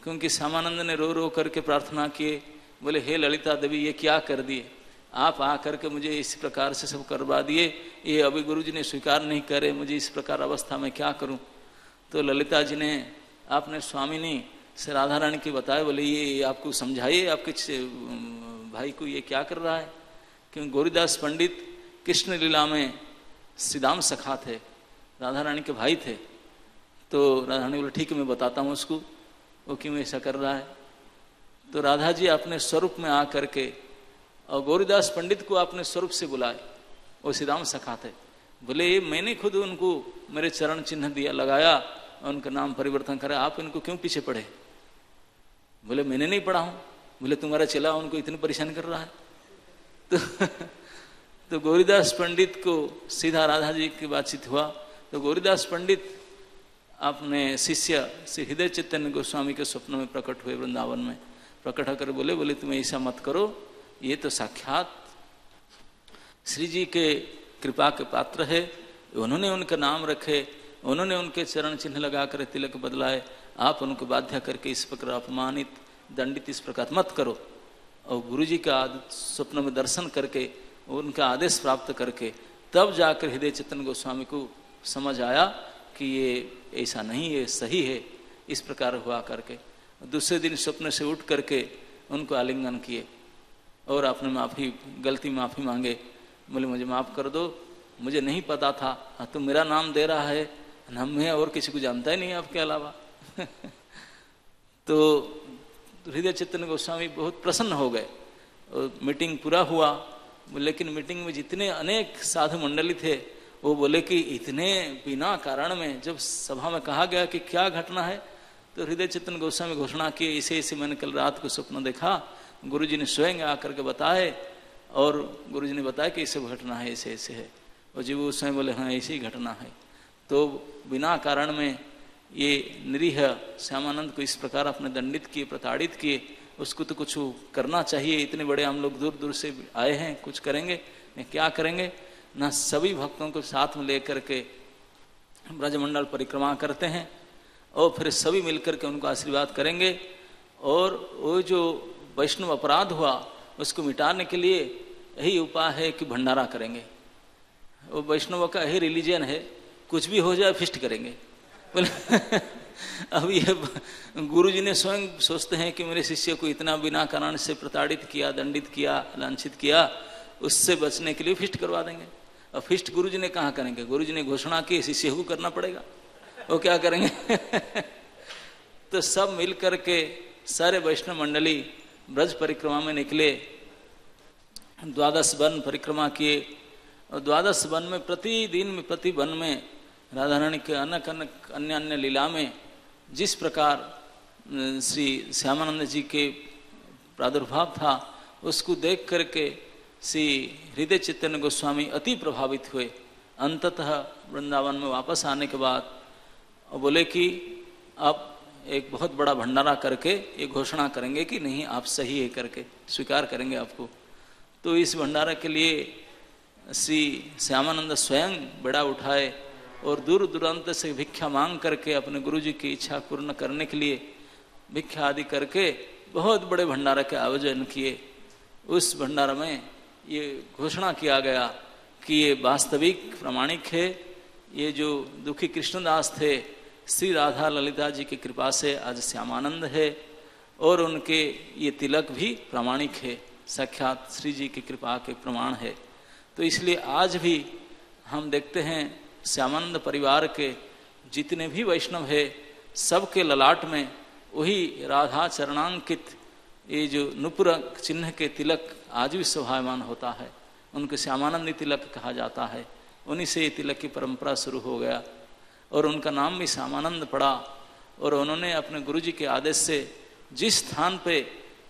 क्योंकि श्यामानंद ने रो रो करके प्रार्थना किए। बोले हे ललिता देवी, ये क्या कर दिए आप, आकर के मुझे इस प्रकार से सब करवा दिए, ये अभी गुरुजी ने स्वीकार नहीं करे, मुझे इस प्रकार अवस्था में क्या करूं। तो ललिता जी ने, आपने स्वामिनी से राधा रानी की बताए, बोले ये आपको समझाइए आपके भाई को ये क्या कर रहा है। क्योंकि गौरीदास पंडित कृष्ण लीला में श्रीदाम सखा थे, राधा रानी के भाई थे। तो राधा रानी बोले ठीक है मैं बताता हूँ उसको वो क्यों ऐसा कर रहा है। तो राधा जी अपने स्वरूप में आ करके और गौरीदास पंडित को अपने स्वरूप से बुलाए, वो श्रीदाम सखा थे। बोले मैंने खुद उनको मेरे चरण चिन्ह दिया लगाया और उनका नाम परिवर्तन करा, आप इनको क्यों पीछे पड़े। बोले मैंने नहीं पढ़ा हूं। बोले तुम्हारा चेला उनको इतने परेशान कर रहा है। तो गौरीदास पंडित को सीधा राधा जी की बातचीत हुआ। तो गौरीदास पंडित अपने शिष्य श्री हृदय चैतन्य गोस्वामी के स्वप्न में प्रकट हुए, वृंदावन में प्रकट होकर बोले तुम ऐसा मत करो, ये तो साक्षात श्री जी के कृपा के पात्र है, उन्होंने उनका नाम रखे, उन्होंने उनके चरण चिन्ह लगाकर तिलक बदलाए, आप उनको बाध्य करके इस प्रकार अपमानित दंडित इस प्रकार मत करो। और गुरु जी का स्वप्न में दर्शन करके उनका आदेश प्राप्त करके तब जाकर हृदय चैतन्य गोस्वामी को समझ आया कि ये ऐसा नहीं है, सही है। इस प्रकार हुआ करके दूसरे दिन स्वप्न से उठ करके उनको आलिंगन किए और आपने गलती माफ़ी मांगे। बोले मुझे माफ़ कर दो, मुझे नहीं पता था, तो मेरा नाम दे रहा है, मैं और किसी को जानता ही नहीं आपके अलावा। तो हृदय चैतन्य गोस्वामी बहुत प्रसन्न हो गए और मीटिंग पूरा हुआ। लेकिन मीटिंग में जितने अनेक साधु मंडली थे वो बोले कि इतने बिना कारण में, जब सभा में कहा गया कि क्या घटना है, तो हृदय चैतन्य गोस्वामी घोषणा की ऐसे मैंने कल रात को स्वप्न देखा, गुरुजी ने स्वयं आकर के बताए और गुरुजी ने बताया कि ऐसे घटना है, ऐसे ऐसे है। और जी वो स्वयं बोले हाँ ऐसी घटना है। तो बिना कारण में ये निरीह श्यामानंद को इस प्रकार अपने दंडित किए, प्रताड़ित किए, उसको तो कुछ करना चाहिए। इतने बड़े हम लोग दूर दूर से आए हैं, कुछ करेंगे नहीं, क्या करेंगे ना। सभी भक्तों को साथ में लेकर के ब्रजमंडल परिक्रमा करते हैं और फिर सभी मिलकर के उनको आशीर्वाद करेंगे। और वो जो वैष्णव अपराध हुआ उसको मिटाने के लिए यही उपाय है कि भंडारा करेंगे। वो वैष्णव का यही रिलीजन है, कुछ भी हो जाए फिस्ट करेंगे। अब ये गुरुजी ने स्वयं सोचते हैं कि मेरे शिष्य को इतना बिना कारण से प्रताड़ित किया, दंडित किया, लांछित किया, उससे बचने के लिए फिस्ट करवा देंगे। और फिस्ट गुरुजी ने कहाँ करेंगे, गुरुजी ने घोषणा की शिष्य को करना पड़ेगा, वो क्या करेंगे। तो सब मिल करके सारे वैष्णव मंडली ब्रज परिक्रमा में निकले, 12 वन परिक्रमा किए। और 12 वन में प्रतिदिन में प्रति वन में राधा रानी के अनेक अन्य अन्य लीला में जिस प्रकार श्री श्यामानंद जी के प्रादुर्भाव था उसको देख करके श्री हृदय चैतन्य गोस्वामी अति प्रभावित हुए। अंततः वृंदावन में वापस आने के बाद बोले कि अब एक बहुत बड़ा भंडारा करके ये घोषणा करेंगे कि नहीं आप सही है करके स्वीकार करेंगे आपको। तो इस भंडारा के लिए श्री श्यामानंद स्वयं बेड़ा उठाए और दूर दूरांत से भिक्षा मांग करके अपने गुरुजी की इच्छा पूर्ण करने के लिए भिक्षा आदि करके बहुत बड़े भंडारा के आयोजन किए। उस भंडारा में ये घोषणा किया गया कि ये वास्तविक प्रामाणिक है, ये जो दुखी कृष्णदास थे श्री राधा ललिता जी की कृपा से आज श्यामानंद है और उनके ये तिलक भी प्रामाणिक है, साक्षात श्री जी की कृपा के प्रमाण है। तो इसलिए आज भी हम देखते हैं श्यामानंद परिवार के जितने भी वैष्णव है सबके ललाट में वही राधा चरणांकित ये जो नुपुर चिन्ह के तिलक आज भी शोभायमान होता है, उनको श्यामानंद तिलक कहा जाता है। उन्हीं से ये तिलक की परंपरा शुरू हो गया और उनका नाम भी श्यामानंद पड़ा। और उन्होंने अपने गुरुजी के आदेश से जिस स्थान पे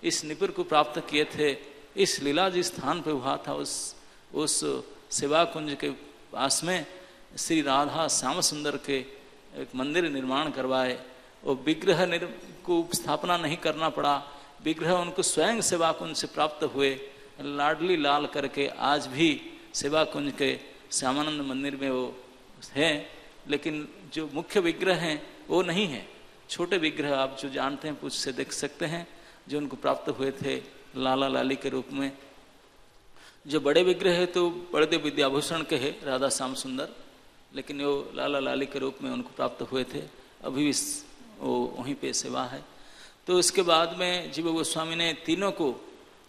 इस निपुर को प्राप्त किए थे, इस लीला जिस स्थान पे हुआ था उस सेवा कुंज के पास में श्री राधा श्याम सुंदर के एक मंदिर निर्माण करवाए और विग्रह को स्थापना नहीं करना पड़ा, विग्रह उनको स्वयं सेवा कुंज से प्राप्त हुए। लाडली लाल करके आज भी सेवा कुंज के श्यामानंद मंदिर में वो हैं, लेकिन जो मुख्य विग्रह हैं वो नहीं है, छोटे विग्रह आप जो जानते हैं पूछ से देख सकते हैं जो उनको प्राप्त हुए थे लाला लाली के रूप में। जो बड़े विग्रह है तो बड़े विद्याभूषण के है राधा श्याम सुंदर, लेकिन वो लाला लाली के रूप में उनको प्राप्त हुए थे। अभी वो वहीं पे सेवा है। तो इसके बाद में जीव गोस्वामी ने तीनों को,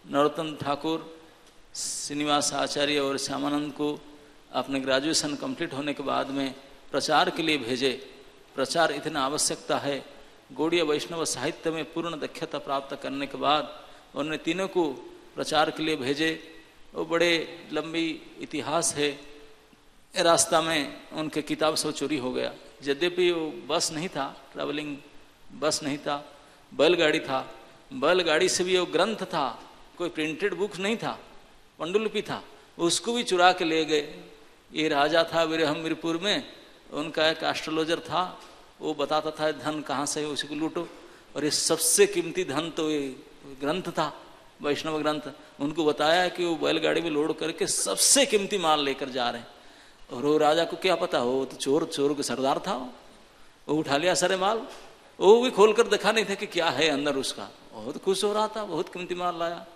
नरोत्तम ठाकुर, श्रीनिवास आचार्य और श्यामानंद को अपने ग्रेजुएशन कंप्लीट होने के बाद में प्रचार के लिए भेजे। प्रचार इतना आवश्यकता है। गौड़ीय वैष्णव साहित्य में पूर्ण दक्षता प्राप्त करने के बाद उन्होंने तीनों को प्रचार के लिए भेजे। वो बड़े लंबी इतिहास है। रास्ता में उनके किताब सब चोरी हो गया। यद्यपि वो बस नहीं था, ट्रैवलिंग बस नहीं था, बैलगाड़ी था। बैलगाड़ी से भी वो ग्रंथ था, कोई प्रिंटेड बुक नहीं था, पांडुलिपि था, उसको भी चुरा के ले गए। ये राजा था वीरहमीरपुर में, उनका एक एस्ट्रोलॉजर था, वो बताता था धन कहाँ से है उसी को लूटो। और ये सबसे कीमती धन तो ये ग्रंथ था, वैष्णव ग्रंथ। उनको बताया कि वो बैलगाड़ी में लोड करके सबसे कीमती माल लेकर जा रहे हैं। और वो राजा को क्या पता, हो तो चोर का सरदार था, वो उठा लिया सारे माल। वो भी खोल कर दिखा नहीं था कि क्या है अंदर उसका। बहुत खुश हो रहा था, बहुत कीमती माल लाया।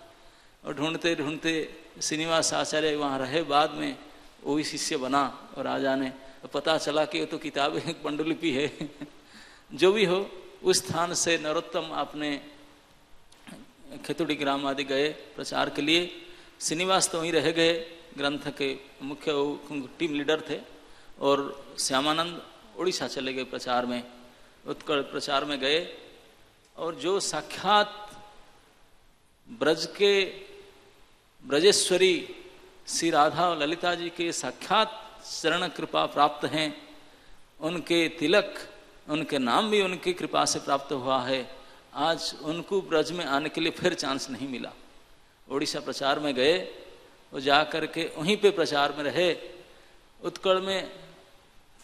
और ढूंढते ढूंढते श्रीनिवास आचार्य वहाँ रहे, बाद में वो भी शिष्य बना। और राजा ने पता चला कि ये तो किताब एक पांडुलिपि है। जो भी हो, उस स्थान से नरोत्तम अपने खेतुड़ी ग्राम आदि गए प्रचार के लिए। श्रीनिवास तो वहीं रह गए, ग्रंथ के मुख्य टीम लीडर थे। और श्यामानंद उड़ीसा चले गए प्रचार में, उत्कल प्रचार में गए। और जो साक्षात ब्रज के ब्रजेश्वरी श्री राधा और ललिता जी के साक्षात शरण कृपा प्राप्त हैं, उनके तिलक, उनके नाम भी उनकी कृपा से प्राप्त हुआ है। आज उनको ब्रज में आने के लिए फिर चांस नहीं मिला। उड़ीसा प्रचार में गए, वो जा कर के वहीं पे प्रचार में रहे। उत्कल में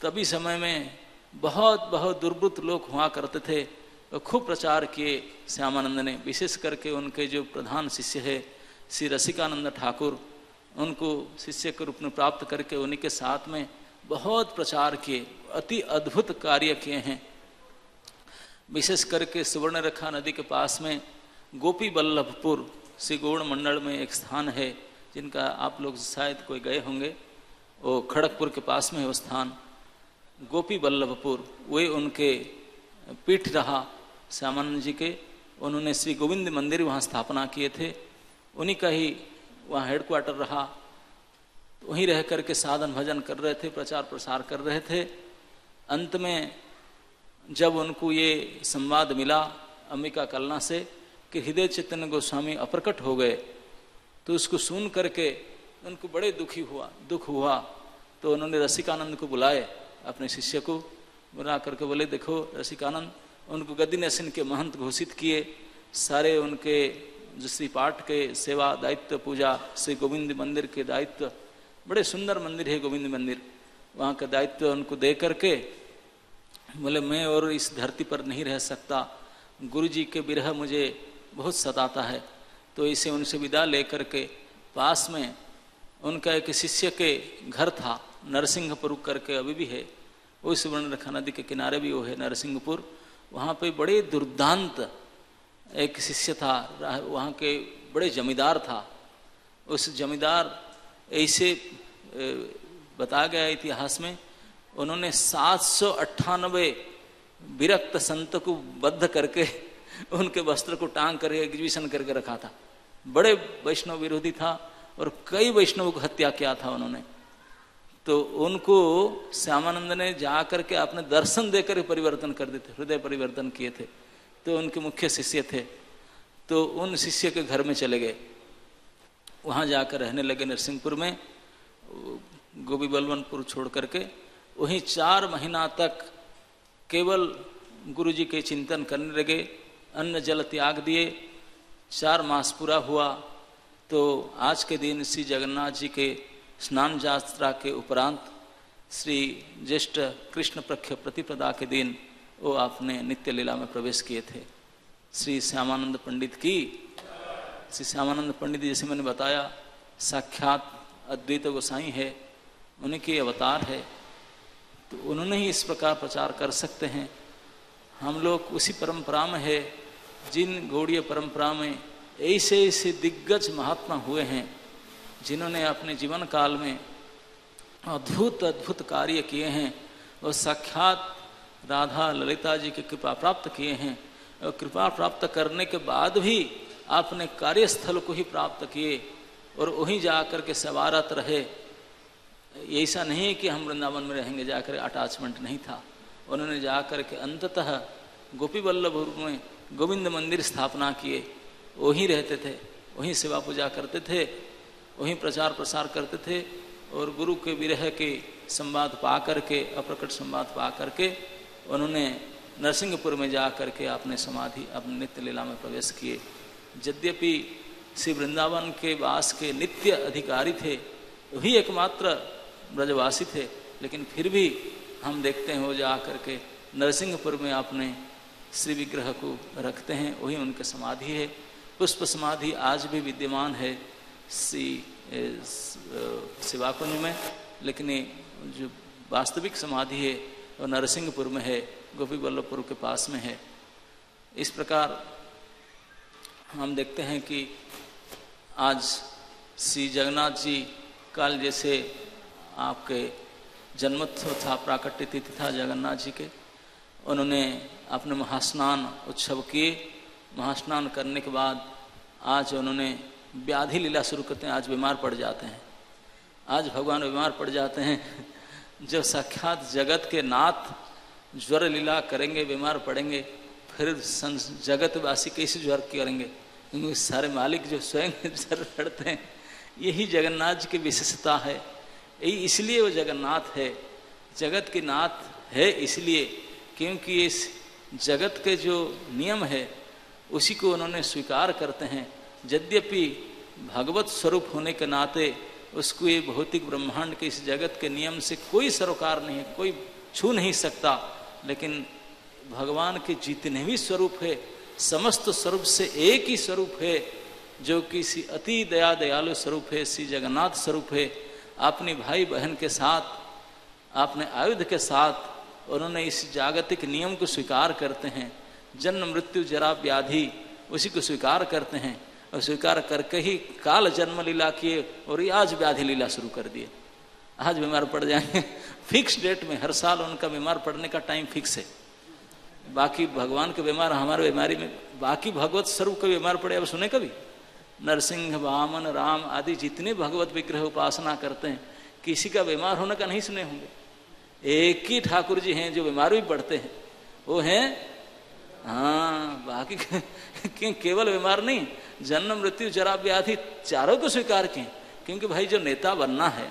तभी समय में बहुत बहुत दुर्बृत्त लोग हुआ करते थे, वो खूब प्रचार किए श्यामानंद ने। विशेष करके उनके जो प्रधान शिष्य है श्री रसिकानंद ठाकुर, उनको शिष्य के रूप में प्राप्त करके उन्हीं के साथ में बहुत प्रचार किए, अति अद्भुत कार्य किए हैं। विशेष करके सुवर्णरेखा नदी के पास में गोपी बल्लभपुर श्री गौड़ मंडल में एक स्थान है, जिनका आप लोग शायद कोई गए होंगे, वो खड़गपुर के पास में है वो स्थान, गोपी बल्लभपुर। वे उनके पीठ रहा श्यामानंद जी के। उन्होंने श्री गोविंद मंदिर वहाँ स्थापना किए थे, उन्हीं का ही वहाँ हेडक्वार्टर रहा। तो वहीं रह करके साधन भजन कर रहे थे, प्रचार प्रसार कर रहे थे। अंत में जब उनको ये संवाद मिला अंबिका कलना से कि हृदय चैतन्य गोस्वामी अप्रकट हो गए, तो उसको सुन करके उनको बड़े दुख हुआ। तो उन्होंने रसिकानंद को बुलाए, अपने शिष्य को बुला करके बोले, देखो रसिकानंद, उनको गद्दी नसीन के महंत घोषित किए। सारे उनके जो श्री पाठ के सेवा दायित्व, पूजा, श्री गोविंद मंदिर के दायित्व, बड़े सुंदर मंदिर है गोविंद मंदिर, वहाँ का दायित्व उनको दे करके बोले, मैं और इस धरती पर नहीं रह सकता, गुरु जी के विरह मुझे बहुत सताता है। तो इसे उनसे विदा लेकर के पास में उनका एक शिष्य के घर था, नरसिंहपुर करके अभी भी है, वो सुवर्णरेखा नदी के किनारे भी वो है नरसिंहपुर। वहाँ पे बड़े दुर्दांत एक शिष्य था, वहाँ के बड़े जमींदार था। उस जमींदार ऐसे बताया गया इतिहास में, उन्होंने 798 विरक्त संत को बद्ध करके उनके वस्त्र को टांग कर एग्जीबिशन करके रखा था। बड़े वैष्णव विरोधी था और कई वैष्णवों को हत्या किया था उन्होंने। तो उनको श्यामानंद ने जा करके अपने दर्शन देकर परिवर्तन कर देते, हृदय परिवर्तन किए थे। तो उनके मुख्य शिष्य थे, तो उन शिष्य के घर में चले गए, वहाँ जाकर रहने लगे नरसिंहपुर में, गोपी बलवनपुर छोड़ करके। वहीं 4 महीना तक केवल गुरु जी के चिंतन करने लगे, अन्न जल त्याग दिए। 4 मास पूरा हुआ तो आज के दिन श्री जगन्नाथ जी के स्नान यात्रा के उपरांत श्री ज्येष्ठ कृष्ण पक्ष प्रतिपदा के दिन वो आपने नित्य लीला में प्रवेश किए थे। श्री श्यामानंद पंडित की, श्री श्यामानंद पंडित जैसे मैंने बताया साक्षात अद्वैत गोसाई है, उन्हीं के अवतार है। तो उन्होंने ही इस प्रकार प्रचार कर सकते हैं। हम लोग उसी परंपरा में है, जिन गौड़ीय परंपरा में ऐसे ऐसे दिग्गज महात्मा हुए हैं, जिन्होंने अपने जीवन काल में अद्भुत अद्भुत कार्य किए हैं और साक्षात राधा ललिता जी की कृपा प्राप्त किए हैं। और कृपा प्राप्त करने के बाद भी आपने कार्यस्थल को ही प्राप्त किए और वहीं जाकर के सवारत रहे। ऐसा नहीं है कि हम वृंदावन में रहेंगे जाकर, अटैचमेंट नहीं था। उन्होंने जाकर के अंततः गोपी वल्लभ में गोविंद मंदिर स्थापना किए, वहीं रहते थे, वहीं सेवा पूजा करते थे, वहीं प्रचार प्रसार करते थे। और गुरु के विरह के संवाद पा करके, अप्रकट संवाद पा करके उन्होंने नरसिंहपुर में जा करके अपने समाधि, अपने नित्य लीला में प्रवेश किए। यद्यपि श्री वृंदावन के वास के नित्य अधिकारी थे, वही एकमात्र ब्रजवासी थे, लेकिन फिर भी हम देखते हैं वो जा करके नरसिंहपुर में अपने श्री विग्रह को रखते हैं, वही उनके समाधि है। पुष्प समाधि आज भी विद्यमान है श्री शिवाकुंज में, लेकिन जो वास्तविक समाधि है वो नरसिंहपुर में है, गोपी वल्लभपुर के पास में है। इस प्रकार हम देखते हैं कि आज श्री जगन्नाथ जी कल जैसे आपके जन्मोत्सव था, प्राकट्य तिथि था जगन्नाथ जी के, उन्होंने अपने महास्नान उत्सव किए। महास्नान करने के बाद आज उन्होंने व्याधि लीला शुरू करते हैं। आज बीमार पड़ जाते हैं, आज भगवान बीमार पड़ जाते हैं। जब साक्षात जगत के नाथ ज्वर लीला करेंगे, बीमार पड़ेंगे, फिर जगतवासी कैसे ज्वर करेंगे? क्योंकि सारे मालिक जो स्वयं ज्वर लड़ते हैं, यही जगन्नाथ जी की विशेषता है। इसलिए वो जगन्नाथ है, जगत के नाथ है, इसलिए क्योंकि इस जगत के जो नियम है उसी को उन्होंने स्वीकार करते हैं। यद्यपि भगवत स्वरूप होने के नाते उसको ये भौतिक ब्रह्मांड के इस जगत के नियम से कोई सरोकार नहीं है, कोई छू नहीं सकता, लेकिन भगवान के जितने भी स्वरूप है, समस्त स्वरूप से एक ही स्वरूप है, जो कि सी अति दया दयालु स्वरूप है, श्री जगन्नाथ स्वरूप है। अपनी भाई बहन के साथ, अपने आयुध के साथ उन्होंने इस जागतिक नियम को स्वीकार करते हैं। जन्म मृत्यु जरा व्याधि उसी को स्वीकार करते हैं, और स्वीकार करके ही काल जन्म लीला किए और ये आज व्याधि लीला शुरू कर दिए। आज बीमार पड़ जाएंगे फिक्स डेट में, हर साल उनका बीमार पड़ने का टाइम फिक्स है। बाकी भगवान के बीमार, हमारे बीमारी में बाकी भगवत स्वरूप के बीमार पड़े, अब सुने कभी? नरसिंह, वामन, राम आदि जितने भगवत विग्रह उपासना करते हैं, किसी का बीमार होने का नहीं सुने होंगे। एक ही ठाकुर जी हैं जो बीमार भी पड़ते हैं, वो हैं हाँ, बाकी केवल बीमार नहीं, जन्म मृत्यु जरा व्याधि चारों को स्वीकार किए। क्योंकि भाई जो नेता बनना है,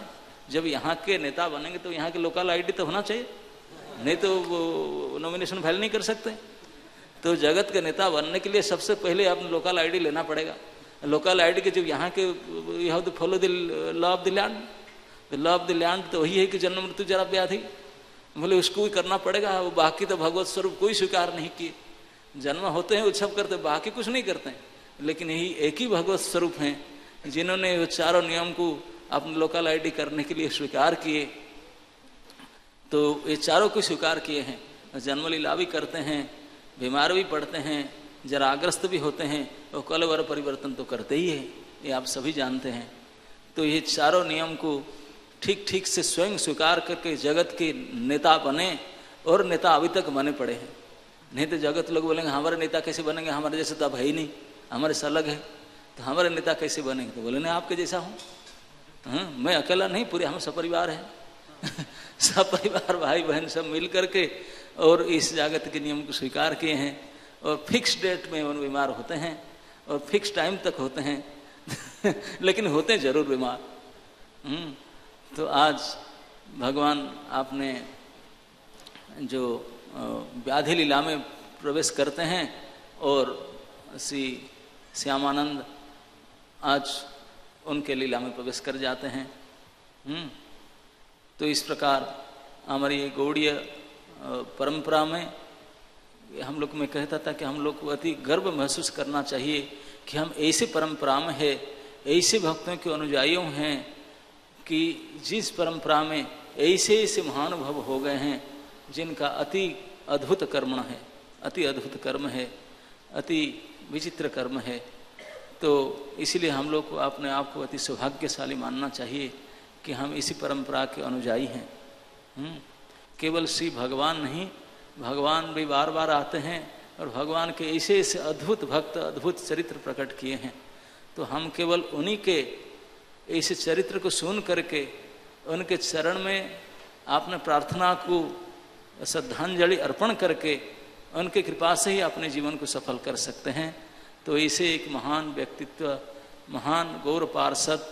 जब यहाँ के नेता बनेंगे तो यहाँ के लोकल आईडी तो होना चाहिए, नहीं तो वो नॉमिनेशन फाइल नहीं कर सकते। तो जगत के नेता बनने के लिए सबसे पहले आपने लोकल आईडी लेना पड़ेगा। लोकल आईडी के जब यहाँ के you have to follow the law of the land, the law of the land तो वही है कि जन्म मृत्यु जरा व्याधि, बोले उसको भी करना पड़ेगा। वो बाकी तो भगवत स्वरूप कोई स्वीकार नहीं किए। जन्म होते हैं उत्सव करते, बाकी कुछ नहीं करते हैं, लेकिन यही एक ही भगवत स्वरूप हैं जिन्होंने चारों नियम को अपने लोकल आईडी करने के लिए स्वीकार किए। तो ये चारों को स्वीकार किए हैं, जन्म लीला भी करते हैं, बीमार भी पड़ते हैं, जराग्रस्त भी होते हैं, और कलवर परिवर्तन तो करते ही है, ये आप सभी जानते हैं। तो ये चारों नियम को ठीक ठीक से स्वयं स्वीकार करके जगत के नेता बने, और नेता अभी तक बने पड़े हैं। नहीं तो जगत लोग बोलेंगे हमारे नेता कैसे बनेंगे, हमारे जैसे तो अब है ही नहीं, हमारे से अलग है, तो हमारे नेता कैसे बनेंगे? तो बोले नहीं आपके जैसा हूँ, हाँ, मैं अकेला नहीं, पूरे हम सपरिवार हैं सब परिवार भाई बहन सब मिल करके और इस जगत के नियम को स्वीकार किए हैं। और फिक्स डेट में उन बीमार होते हैं और फिक्स टाइम तक होते हैं लेकिन होते हैं जरूर बीमार। तो आज भगवान आपने जो व्याधि लीला में प्रवेश करते हैं, और श्री श्यामानंद आज उनके लीला में प्रवेश कर जाते हैं। तो इस प्रकार हमारी गौड़ीय परंपरा में हम लोग, मैं कहता था कि हम लोग को अति गर्व महसूस करना चाहिए कि हम ऐसे परंपरा में है, ऐसे भक्तों के अनुयायियों हैं कि जिस परंपरा में ऐसे ऐसे महानुभव हो गए हैं जिनका अति अद्भुत कर्म है, अति अद्भुत कर्म है, अति विचित्र कर्म है। तो इसलिए हम लोग को अपने आप को अति सौभाग्यशाली मानना चाहिए कि हम इसी परंपरा के अनुयायी हैं। केवल श्री भगवान नहीं, भगवान भी बार बार आते हैं, और भगवान के ऐसे ऐसे अद्भुत भक्त, अद्भुत चरित्र प्रकट किए हैं। तो हम केवल उन्हीं के ऐसे चरित्र को सुन करके उनके चरण में आपने प्रार्थना को श्रद्धांजलि अर्पण करके उनके कृपा से ही अपने जीवन को सफल कर सकते हैं। तो ऐसे एक महान व्यक्तित्व, महान गौर पार्षद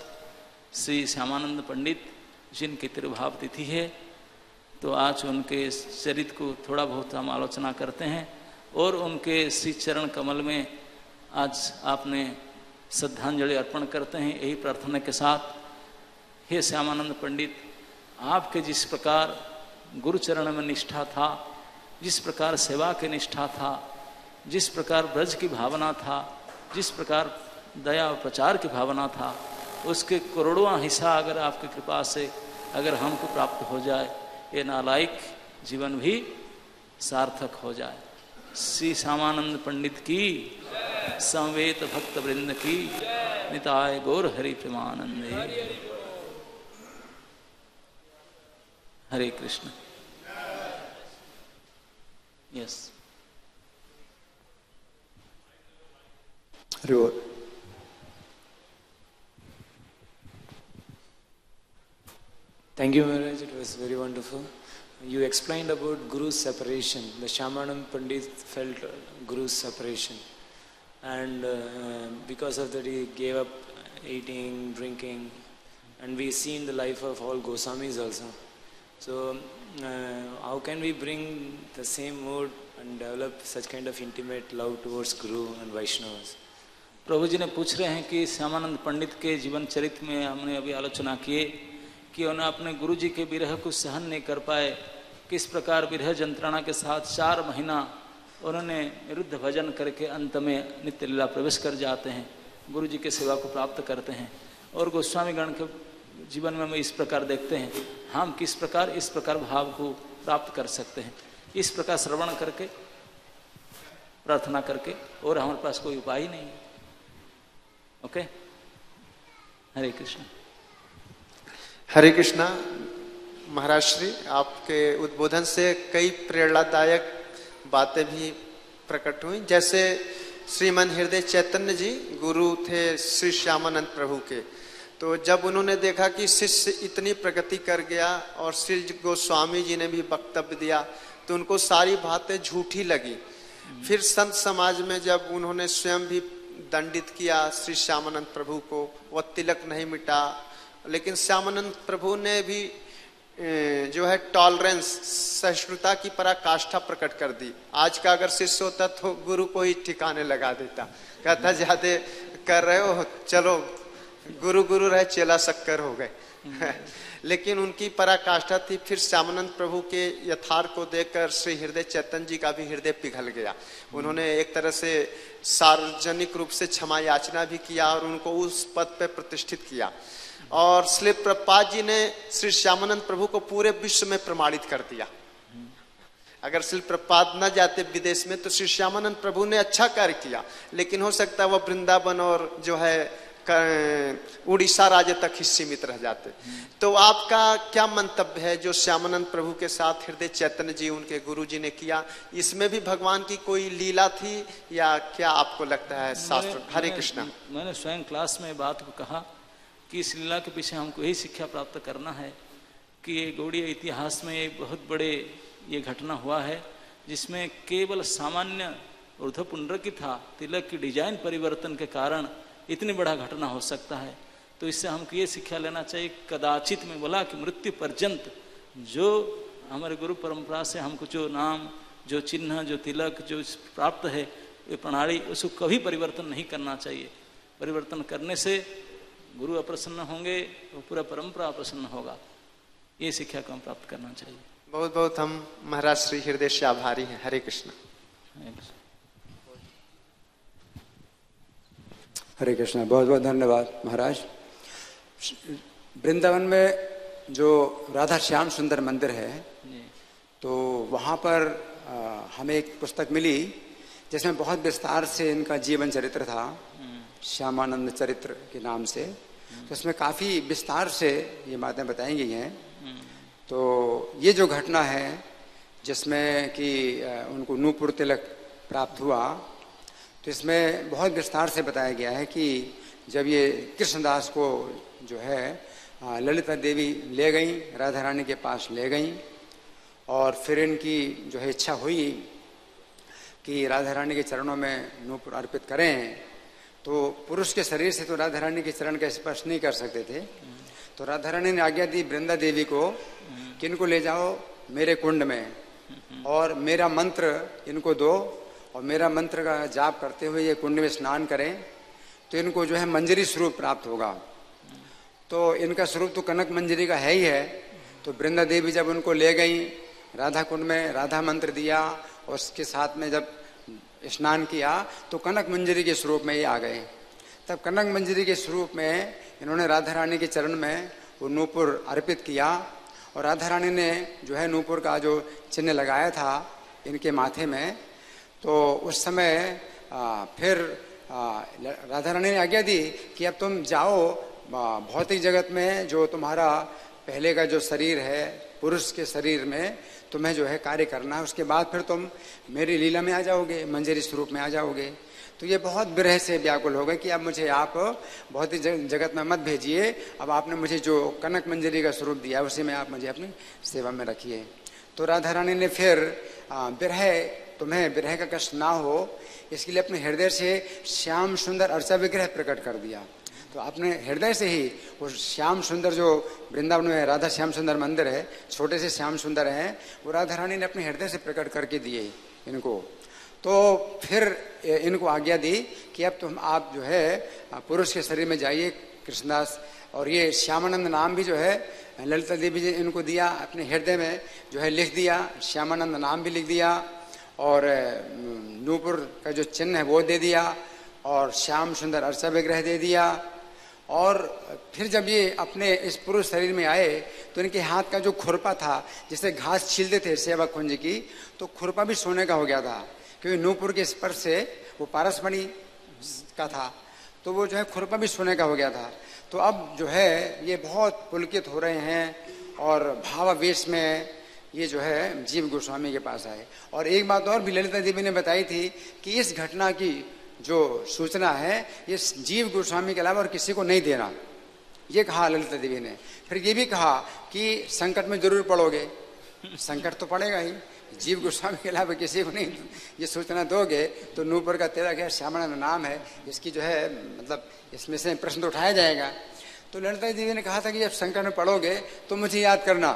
श्री श्यामानंद पंडित, जिनकी तिरुभाव तिथि है, तो आज उनके चरित्र को थोड़ा बहुत हम आलोचना करते हैं और उनके श्री चरण कमल में आज आपने श्रद्धांजलि अर्पण करते हैं। यही प्रार्थना के साथ, हे श्यामानंद पंडित, आपके जिस प्रकार गुरुचरण में निष्ठा था, जिस प्रकार सेवा की निष्ठा था, जिस प्रकार ब्रज की भावना था, जिस प्रकार दया और प्रचार की भावना था, उसके करोड़ों हिस्सा अगर आपकी कृपा से अगर हमको प्राप्त हो जाए, ये नालायक जीवन भी सार्थक हो जाए। श्री श्यामानंद पंडित की, संवेत भक्त वृंद की, निताय गौर हरि प्रेमानंदे। हरे कृष्ण। यस। हरि बोल। Thank you, Maharaj. It was very wonderful. You explained about Guru's separation. The Shyamanand Pandit felt Guru's separation. And because of that he gave up eating, drinking. And we see in the life of all Goswamis also. So how can we bring the same mood and develop such kind of intimate love towards Guru and Vaishnavas? प्रभु जी ने पूछ रहे हैं कि श्यामानंद पंडित के जीवन चरित्र में हमने अभी आलोचना किए कि उन्हें अपने गुरु जी के विरह को सहन नहीं कर पाए, किस प्रकार विरह यंत्रणा के साथ 4 महीना उन्होंने विरुद्ध भजन करके अंत में नित्य लीला प्रवेश कर जाते हैं, गुरु जी के सेवा को प्राप्त करते हैं। और गोस्वामी गण के जीवन में हम इस प्रकार देखते हैं, हम किस प्रकार इस प्रकार भाव को प्राप्त कर सकते हैं, इस प्रकार श्रवण करके, प्रार्थना करके, और हमारे पास कोई उपाय ही नहीं है। ओके, हरे कृष्ण। हरे कृष्णा। महाराज श्री, आपके उद्बोधन से कई प्रेरणादायक बातें भी प्रकट हुई। जैसे श्रीमन हृदय चैतन्य जी गुरु थे श्री श्यामानंद प्रभु के, तो जब उन्होंने देखा कि शिष्य इतनी प्रगति कर गया और श्री गोस्वामी जी ने भी वक्तव्य दिया, तो उनको सारी बातें झूठी लगी। फिर संत समाज में जब उन्होंने स्वयं भी दंडित किया श्री श्यामानंद प्रभु को, वह तिलक नहीं मिटा, लेकिन श्यामानंद प्रभु ने भी जो है टॉलरेंस, सहिष्णुता की पराकाष्ठा प्रकट कर दी। आज का अगर शिष्य होता तो गुरु को ही ठिकाने लगा देता, कहता ज्यादा कर रहे हो, चलो गुरु गुरु रहे चेला शक्कर हो गए। लेकिन उनकी पराकाष्ठा थी। फिर श्यामानंद प्रभु के यथार्थ को देखकर श्री हृदय चैतन्य जी का भी हृदय पिघल गया। उन्होंने एक तरह से सार्वजनिक रूप से क्षमा याचना भी किया और उनको उस पद पर प्रतिष्ठित किया। और श्री प्रभुपाद जी ने श्री श्यामानंद प्रभु को पूरे विश्व में प्रमाणित कर दिया। अगर श्री प्रभुपाद न जाते विदेश में तो श्री श्यामानंद प्रभु ने अच्छा कार्य किया, लेकिन हो सकता है वह वृंदावन और जो है उड़ीसा राज्य तक ही सीमित रह जाते। तो आपका क्या मंतव्य है जो श्यामानंद प्रभु के साथ हृदय चैतन्य जी उनके गुरु जी ने किया, इसमें भी भगवान की कोई लीला थी या क्या आपको लगता है शास्त्र? हरे कृष्णा। मैंने स्वयं क्लास में बात को कहा कि इस लीला के पीछे हमको यही शिक्षा प्राप्त करना है कि ये गौड़ीय इतिहास में एक बहुत बड़े ये घटना हुआ है जिसमें केवल सामान्य ऊर्ध्वपुंड्र की था, तिलक की डिजाइन परिवर्तन के कारण इतनी बड़ा घटना हो सकता है। तो इससे हमको ये शिक्षा लेना चाहिए, कदाचित में बोला कि मृत्यु पर्यंत जो हमारे गुरु परंपरा से हमको जो नाम, जो चिन्ह, जो तिलक जो प्राप्त है, ये प्रणाली, उसको कभी परिवर्तन नहीं करना चाहिए। परिवर्तन करने से गुरु अप्रसन्न होंगे तो पूरा परंपरा अप्रसन्न होगा। ये शिक्षा को हम प्राप्त करना चाहिए। बहुत बहुत हम महाराज श्री हृदय से आभारी हैं। हरे कृष्ण। हरे कृष्ण। बहुत बहुत धन्यवाद महाराज। वृंदावन में जो राधा श्याम सुंदर मंदिर है, तो वहाँ पर हमें एक पुस्तक मिली जिसमें बहुत विस्तार से इनका जीवन चरित्र था, श्यामानंद चरित्र के नाम से। तो उसमें काफ़ी विस्तार से ये बातें बताई गई हैं। तो ये जो घटना है जिसमें कि उनको नूपुर तिलक प्राप्त हुआ। तो इसमें बहुत विस्तार से बताया गया है कि जब ये कृष्णदास को जो है ललिता देवी ले गई, राधा रानी के पास ले गई, और फिर इनकी जो है इच्छा हुई कि राधा रानी के चरणों में नूपुर अर्पित करें। तो पुरुष के शरीर से तो राधा रानी के चरण का स्पर्श नहीं कर सकते थे, तो राधा रानी ने आज्ञा दी वृंदा देवी को कि इनको ले जाओ मेरे कुंड में और मेरा मंत्र इनको दो, और मेरा मंत्र का जाप करते हुए ये कुंड में स्नान करें तो इनको जो है मंजरी स्वरूप प्राप्त होगा। तो इनका स्वरूप तो कनक मंजरी का है ही है। तो वृंदा देवी जब उनको ले गई राधा कुंड में, राधा मंत्र दिया और उसके साथ में जब स्नान किया तो कनक मंजरी के स्वरूप में ये आ गए। तब कनक मंजरी के स्वरूप में इन्होंने राधा रानी के चरण में वो नूपुर अर्पित किया, और राधा रानी ने जो है नूपुर का जो चिन्ह लगाया था इनके माथे में। तो उस समय फिर राधा रानी ने आज्ञा दी कि अब तुम जाओ भौतिक जगत में, जो तुम्हारा पहले का जो शरीर है पुरुष के शरीर में तुम्हें जो है कार्य करना है, उसके बाद फिर तुम मेरी लीला में आ जाओगे, मंजरी स्वरूप में आ जाओगे। तो ये बहुत विरह से व्याकुल हो गए कि अब मुझे आप भौतिक जगत में मत भेजिए, अब आपने मुझे जो कनक मंजरी का स्वरूप दिया उसी में आप मुझे अपनी सेवा में रखिए। तो राधा रानी ने फिर तुम्हें विरह का कष्ट ना हो इसके लिए अपने हृदय से श्याम सुंदर अर्चा विग्रह प्रकट कर दिया। तो अपने हृदय से ही वो श्याम सुंदर जो वृंदावन में राधा श्याम सुंदर मंदिर है, छोटे से श्याम सुंदर हैं, वो राधा रानी ने अपने हृदय से प्रकट करके दिए इनको। तो फिर इनको आज्ञा दी कि अब आप जो है पुरुष के शरीर में जाइए कृष्णदास, और ये श्यामानंद नाम भी जो है ललिता देवी जी इनको दिया, अपने हृदय में जो है लिख दिया, श्यामानंद नाम भी लिख दिया, और नूपुर का जो चिन्ह है वो दे दिया, और श्याम सुंदर अर्चा विग्रह दे दिया। और फिर जब ये अपने इस पुरुष शरीर में आए तो इनके हाथ का जो खुरपा था, जिसे घास छीलते थे सेवा कुंज की, तो खुरपा भी सोने का हो गया था, क्योंकि नूपुर के स्पर्श से वो पारसमणि का था, तो वो जो है खुरपा भी सोने का हो गया था। तो अब जो है ये बहुत पुलकित हो रहे हैं, और भावावेश में ये जो है जीव गोस्वामी के पास आए। और एक बात और भी ललिता देवी ने बताई थी कि इस घटना की जो सूचना है ये जीव गोस्वामी के अलावा और किसी को नहीं देना, ये कहा ललिता देवी ने। फिर ये भी कहा कि संकट में जरूर पड़ोगे, संकट तो पड़ेगा ही, जीव गोस्वामी के अलावा किसी को नहीं ये सूचना दोगे तो नूपुर का तिलक है, श्यामानंद नाम है, इसकी जो है मतलब इसमें से प्रश्न तो उठाया जाएगा। तो ललिता देवी ने कहा था कि जब संकट में पड़ोगे तो मुझे याद करना।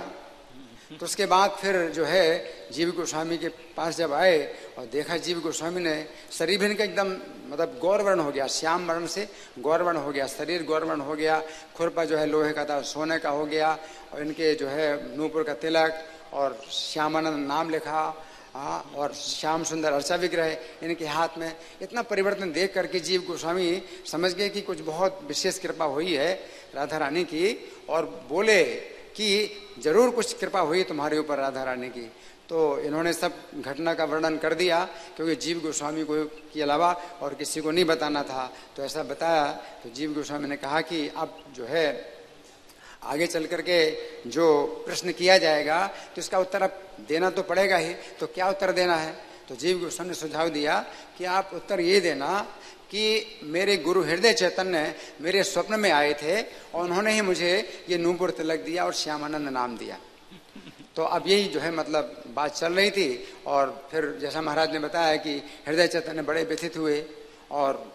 तो उसके बाद फिर जो है जीव गोस्वामी के पास जब आए और देखा जीव गोस्वामी ने शरीर इनका एकदम मतलब गौरवर्ण हो गया, श्याम वर्ण से गौरवर्ण हो गया, शरीर गौरवर्ण हो गया, खुरपा जो है लोहे का था सोने का हो गया, और इनके जो है नूपुर का तिलक और श्यामानंद नाम लिखा, और श्याम सुंदर अर्चा विग्रह इनके हाथ में। इतना परिवर्तन देख करके जीव गोस्वामी समझ गए कि कुछ बहुत विशेष कृपा हुई है राधा रानी की, और बोले कि जरूर कुछ कृपा हुई तुम्हारे ऊपर राधा रानी की। तो इन्होंने सब घटना का वर्णन कर दिया, क्योंकि जीव गोस्वामी को के अलावा और किसी को नहीं बताना था। तो ऐसा बताया तो जीव गोस्वामी ने कहा कि अब जो है आगे चल करके जो प्रश्न किया जाएगा तो इसका उत्तर अब देना तो पड़ेगा ही, तो क्या उत्तर देना है। तो जीव गोस्वामी ने सुझाव दिया कि आप उत्तर ये देना कि मेरे गुरु हृदय चैतन्य मेरे स्वप्न में आए थे और उन्होंने ही मुझे ये नूपुर तिलक दिया और श्यामानंद नाम दिया। तो अब यही जो है मतलब बात चल रही थी। और फिर जैसा महाराज ने बताया कि हृदय चैतन्य बड़े व्यथित हुए, और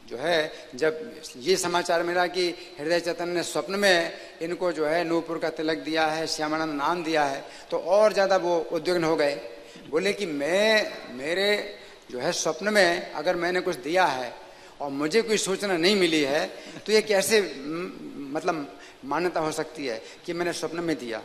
जो है जब ये समाचार मिला कि हृदय चैतन्य ने स्वप्न में इनको जो है नूपुर का तिलक दिया है, श्यामानंद नाम दिया है, तो और ज़्यादा वो उद्विग्न हो गए। बोले कि मेरे जो है स्वप्न में अगर मैंने कुछ दिया है और मुझे कोई सूचना नहीं मिली है तो ये कैसे मतलब मान्यता हो सकती है कि मैंने स्वप्न में दिया।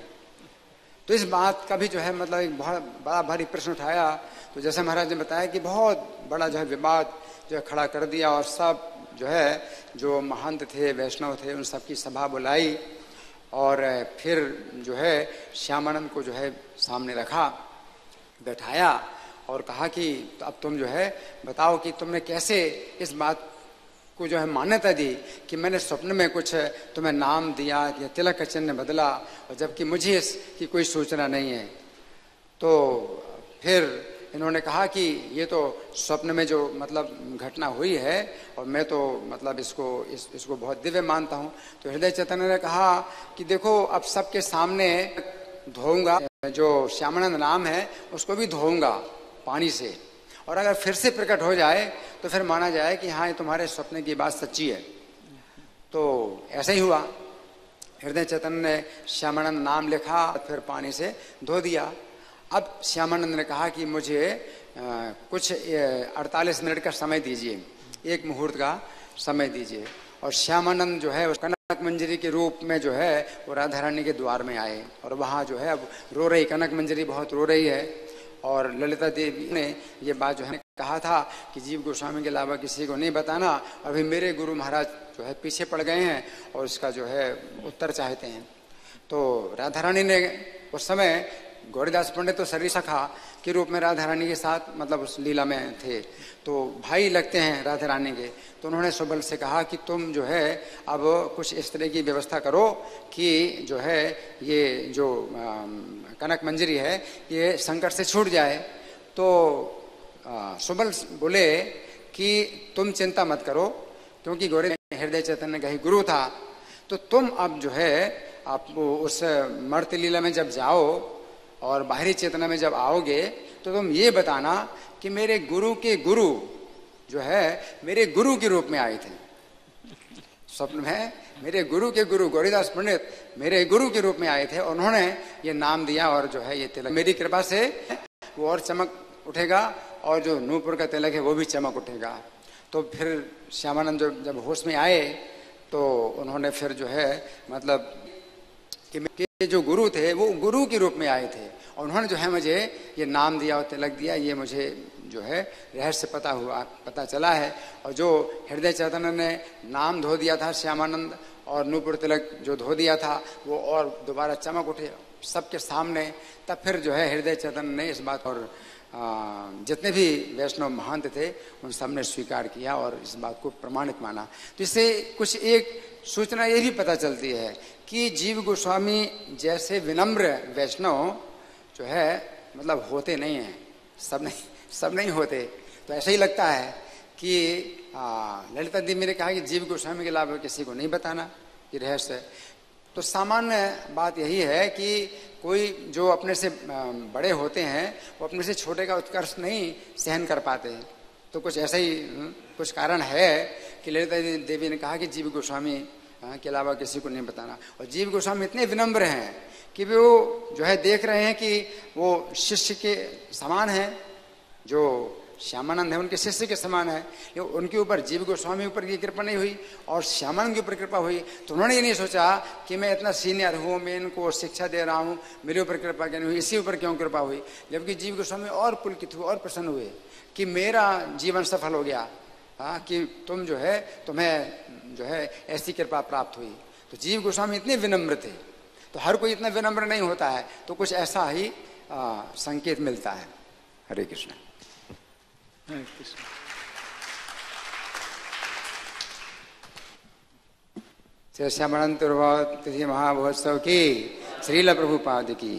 तो इस बात का भी जो है मतलब एक बहुत बड़ा भारी प्रश्न उठाया। तो जैसे महाराज ने बताया कि बहुत बड़ा जो है विवाद जो है खड़ा कर दिया, और सब जो है जो महंत थे वैष्णव थे उन सब की सभा बुलाई, और फिर जो है श्यामानंद को जो है सामने रखा, बैठाया और कहा कि अब तुम जो है बताओ कि तुमने कैसे इस बात को जो है मान्यता दी कि मैंने स्वप्न में कुछ तुम्हें नाम दिया या तिलक का चिन्ह बदला, और जबकि मुझे इसकी कोई सूचना नहीं है। तो फिर इन्होंने कहा कि ये तो स्वप्न में जो मतलब घटना हुई है और मैं तो मतलब इसको बहुत दिव्य मानता हूँ। तो हृदय चैतन्य ने कहा कि देखो अब सबके सामने धोऊंगा, जो श्यामानंद नाम है उसको भी धोऊंगा पानी से, और अगर फिर से प्रकट हो जाए तो फिर माना जाए कि हाँ ये तुम्हारे स्वप्न की बात सच्ची है। तो ऐसा ही हुआ, हृदय चैतन्य ने श्यामानंद नाम लिखा, फिर पानी से धो दिया। अब श्यामानंद ने कहा कि मुझे कुछ 48 मिनट का समय दीजिए, एक मुहूर्त का समय दीजिए। और श्यामानंद जो है कनक मंजरी के रूप में जो है वो राधा रानी के द्वार में आए, और वहाँ जो है अब रो रही कनक मंजरी बहुत रो रही है। और ललिता देवी ने ये बात जो है कहा था कि जीव गोस्वामी के अलावा किसी को नहीं बताना, अभी मेरे गुरु महाराज जो है पीछे पड़ गए हैं और इसका जो है उत्तर चाहते हैं। तो राधा रानी ने उस समय गौरीदास पंडित तो शरीर सखा के रूप में राधा रानी के साथ मतलब उस लीला में थे, तो भाई लगते हैं राधा रानी के। तो उन्होंने सुबल से कहा कि तुम जो है अब कुछ इस तरह की व्यवस्था करो कि जो है ये जो कनक मंजरी है ये संकट से छूट जाए। तो सुबल बोले कि तुम चिंता मत करो, क्योंकि गौरी हृदय चैतन्य का ही गुरु था, तो तुम अब जो है आप उस मर्त लीला में जब जाओ और बाहरी चेतना में जब आओगे तो तुम ये बताना कि मेरे गुरु के गुरु जो है मेरे गुरु के रूप में आए थे। स्वप्न में मेरे गुरु के गुरु गौरीदास पंडित मेरे गुरु के रूप में आए थे, उन्होंने ये नाम दिया और जो है ये तिलक मेरी कृपा से वो और चमक उठेगा, और जो नूपुर का तिलक है वो भी चमक उठेगा। तो फिर श्यामानंद जब होश में आए तो उन्होंने फिर जो है मतलब कि जो गुरु थे वो गुरु के रूप में आए थे, और उन्होंने जो है मुझे ये नाम दिया और तिलक दिया, ये मुझे जो है रहस्य पता चला है। और जो हृदय चैतन्य ने नाम धो दिया था श्यामानंद और नूपुर तिलक जो धो दिया था वो और दोबारा चमक उठे सबके सामने, तब फिर जो है हृदय चैतन्य ने इस बात और जितने भी वैष्णव महंत थे उन सब ने स्वीकार किया और इस बात को प्रमाणित माना। तो इससे कुछ एक सूचना ये भी पता चलती है कि जीव गोस्वामी जैसे विनम्र वैष्णव जो है मतलब होते नहीं हैं, सब नहीं होते। तो ऐसा ही लगता है कि ललिता देवी ने कहा कि जीव गोस्वामी के अलावा किसी को नहीं बताना ये रहस्य। तो सामान्य बात यही है कि कोई जो अपने से बड़े होते हैं वो अपने से छोटे का उत्कर्ष नहीं सहन कर पाते हैं। तो कुछ ऐसा ही कुछ कारण है कि ललिता देवी ने कहा कि जीव गोस्वामी के अलावा किसी को नहीं बताना। और जीव गोस्वामी इतने विनम्र हैं कि वो जो है देख रहे हैं कि वो शिष्य के समान है, जो श्यामानंद है उनके शिष्य के समान है, उनके ऊपर जीव गोस्वामी ऊपर की कृपा नहीं हुई और श्यामानंद के ऊपर कृपा हुई। तो उन्होंने ये नहीं सोचा कि मैं इतना सीनियर हूँ, मैं इनको शिक्षा दे रहा हूँ, मेरे ऊपर कृपा क्यों नहीं हुई, इसी ऊपर क्यों कृपा हुई। जबकि जीव गोस्वामी और पुलकित हुए और प्रसन्न हुए कि मेरा जीवन सफल हो गया, कि तुम जो है तुम्हें जो है ऐसी कृपा प्राप्त हुई। तो जीव गोस्वामी इतने विनम्र थे। तो हर कोई इतना विनम्र नहीं होता है, तो कुछ ऐसा ही संकेत मिलता है। हरे कृष्ण। श्री श्यामानंद तिथि महामहोत्सव की श्रील प्रभुपाद की।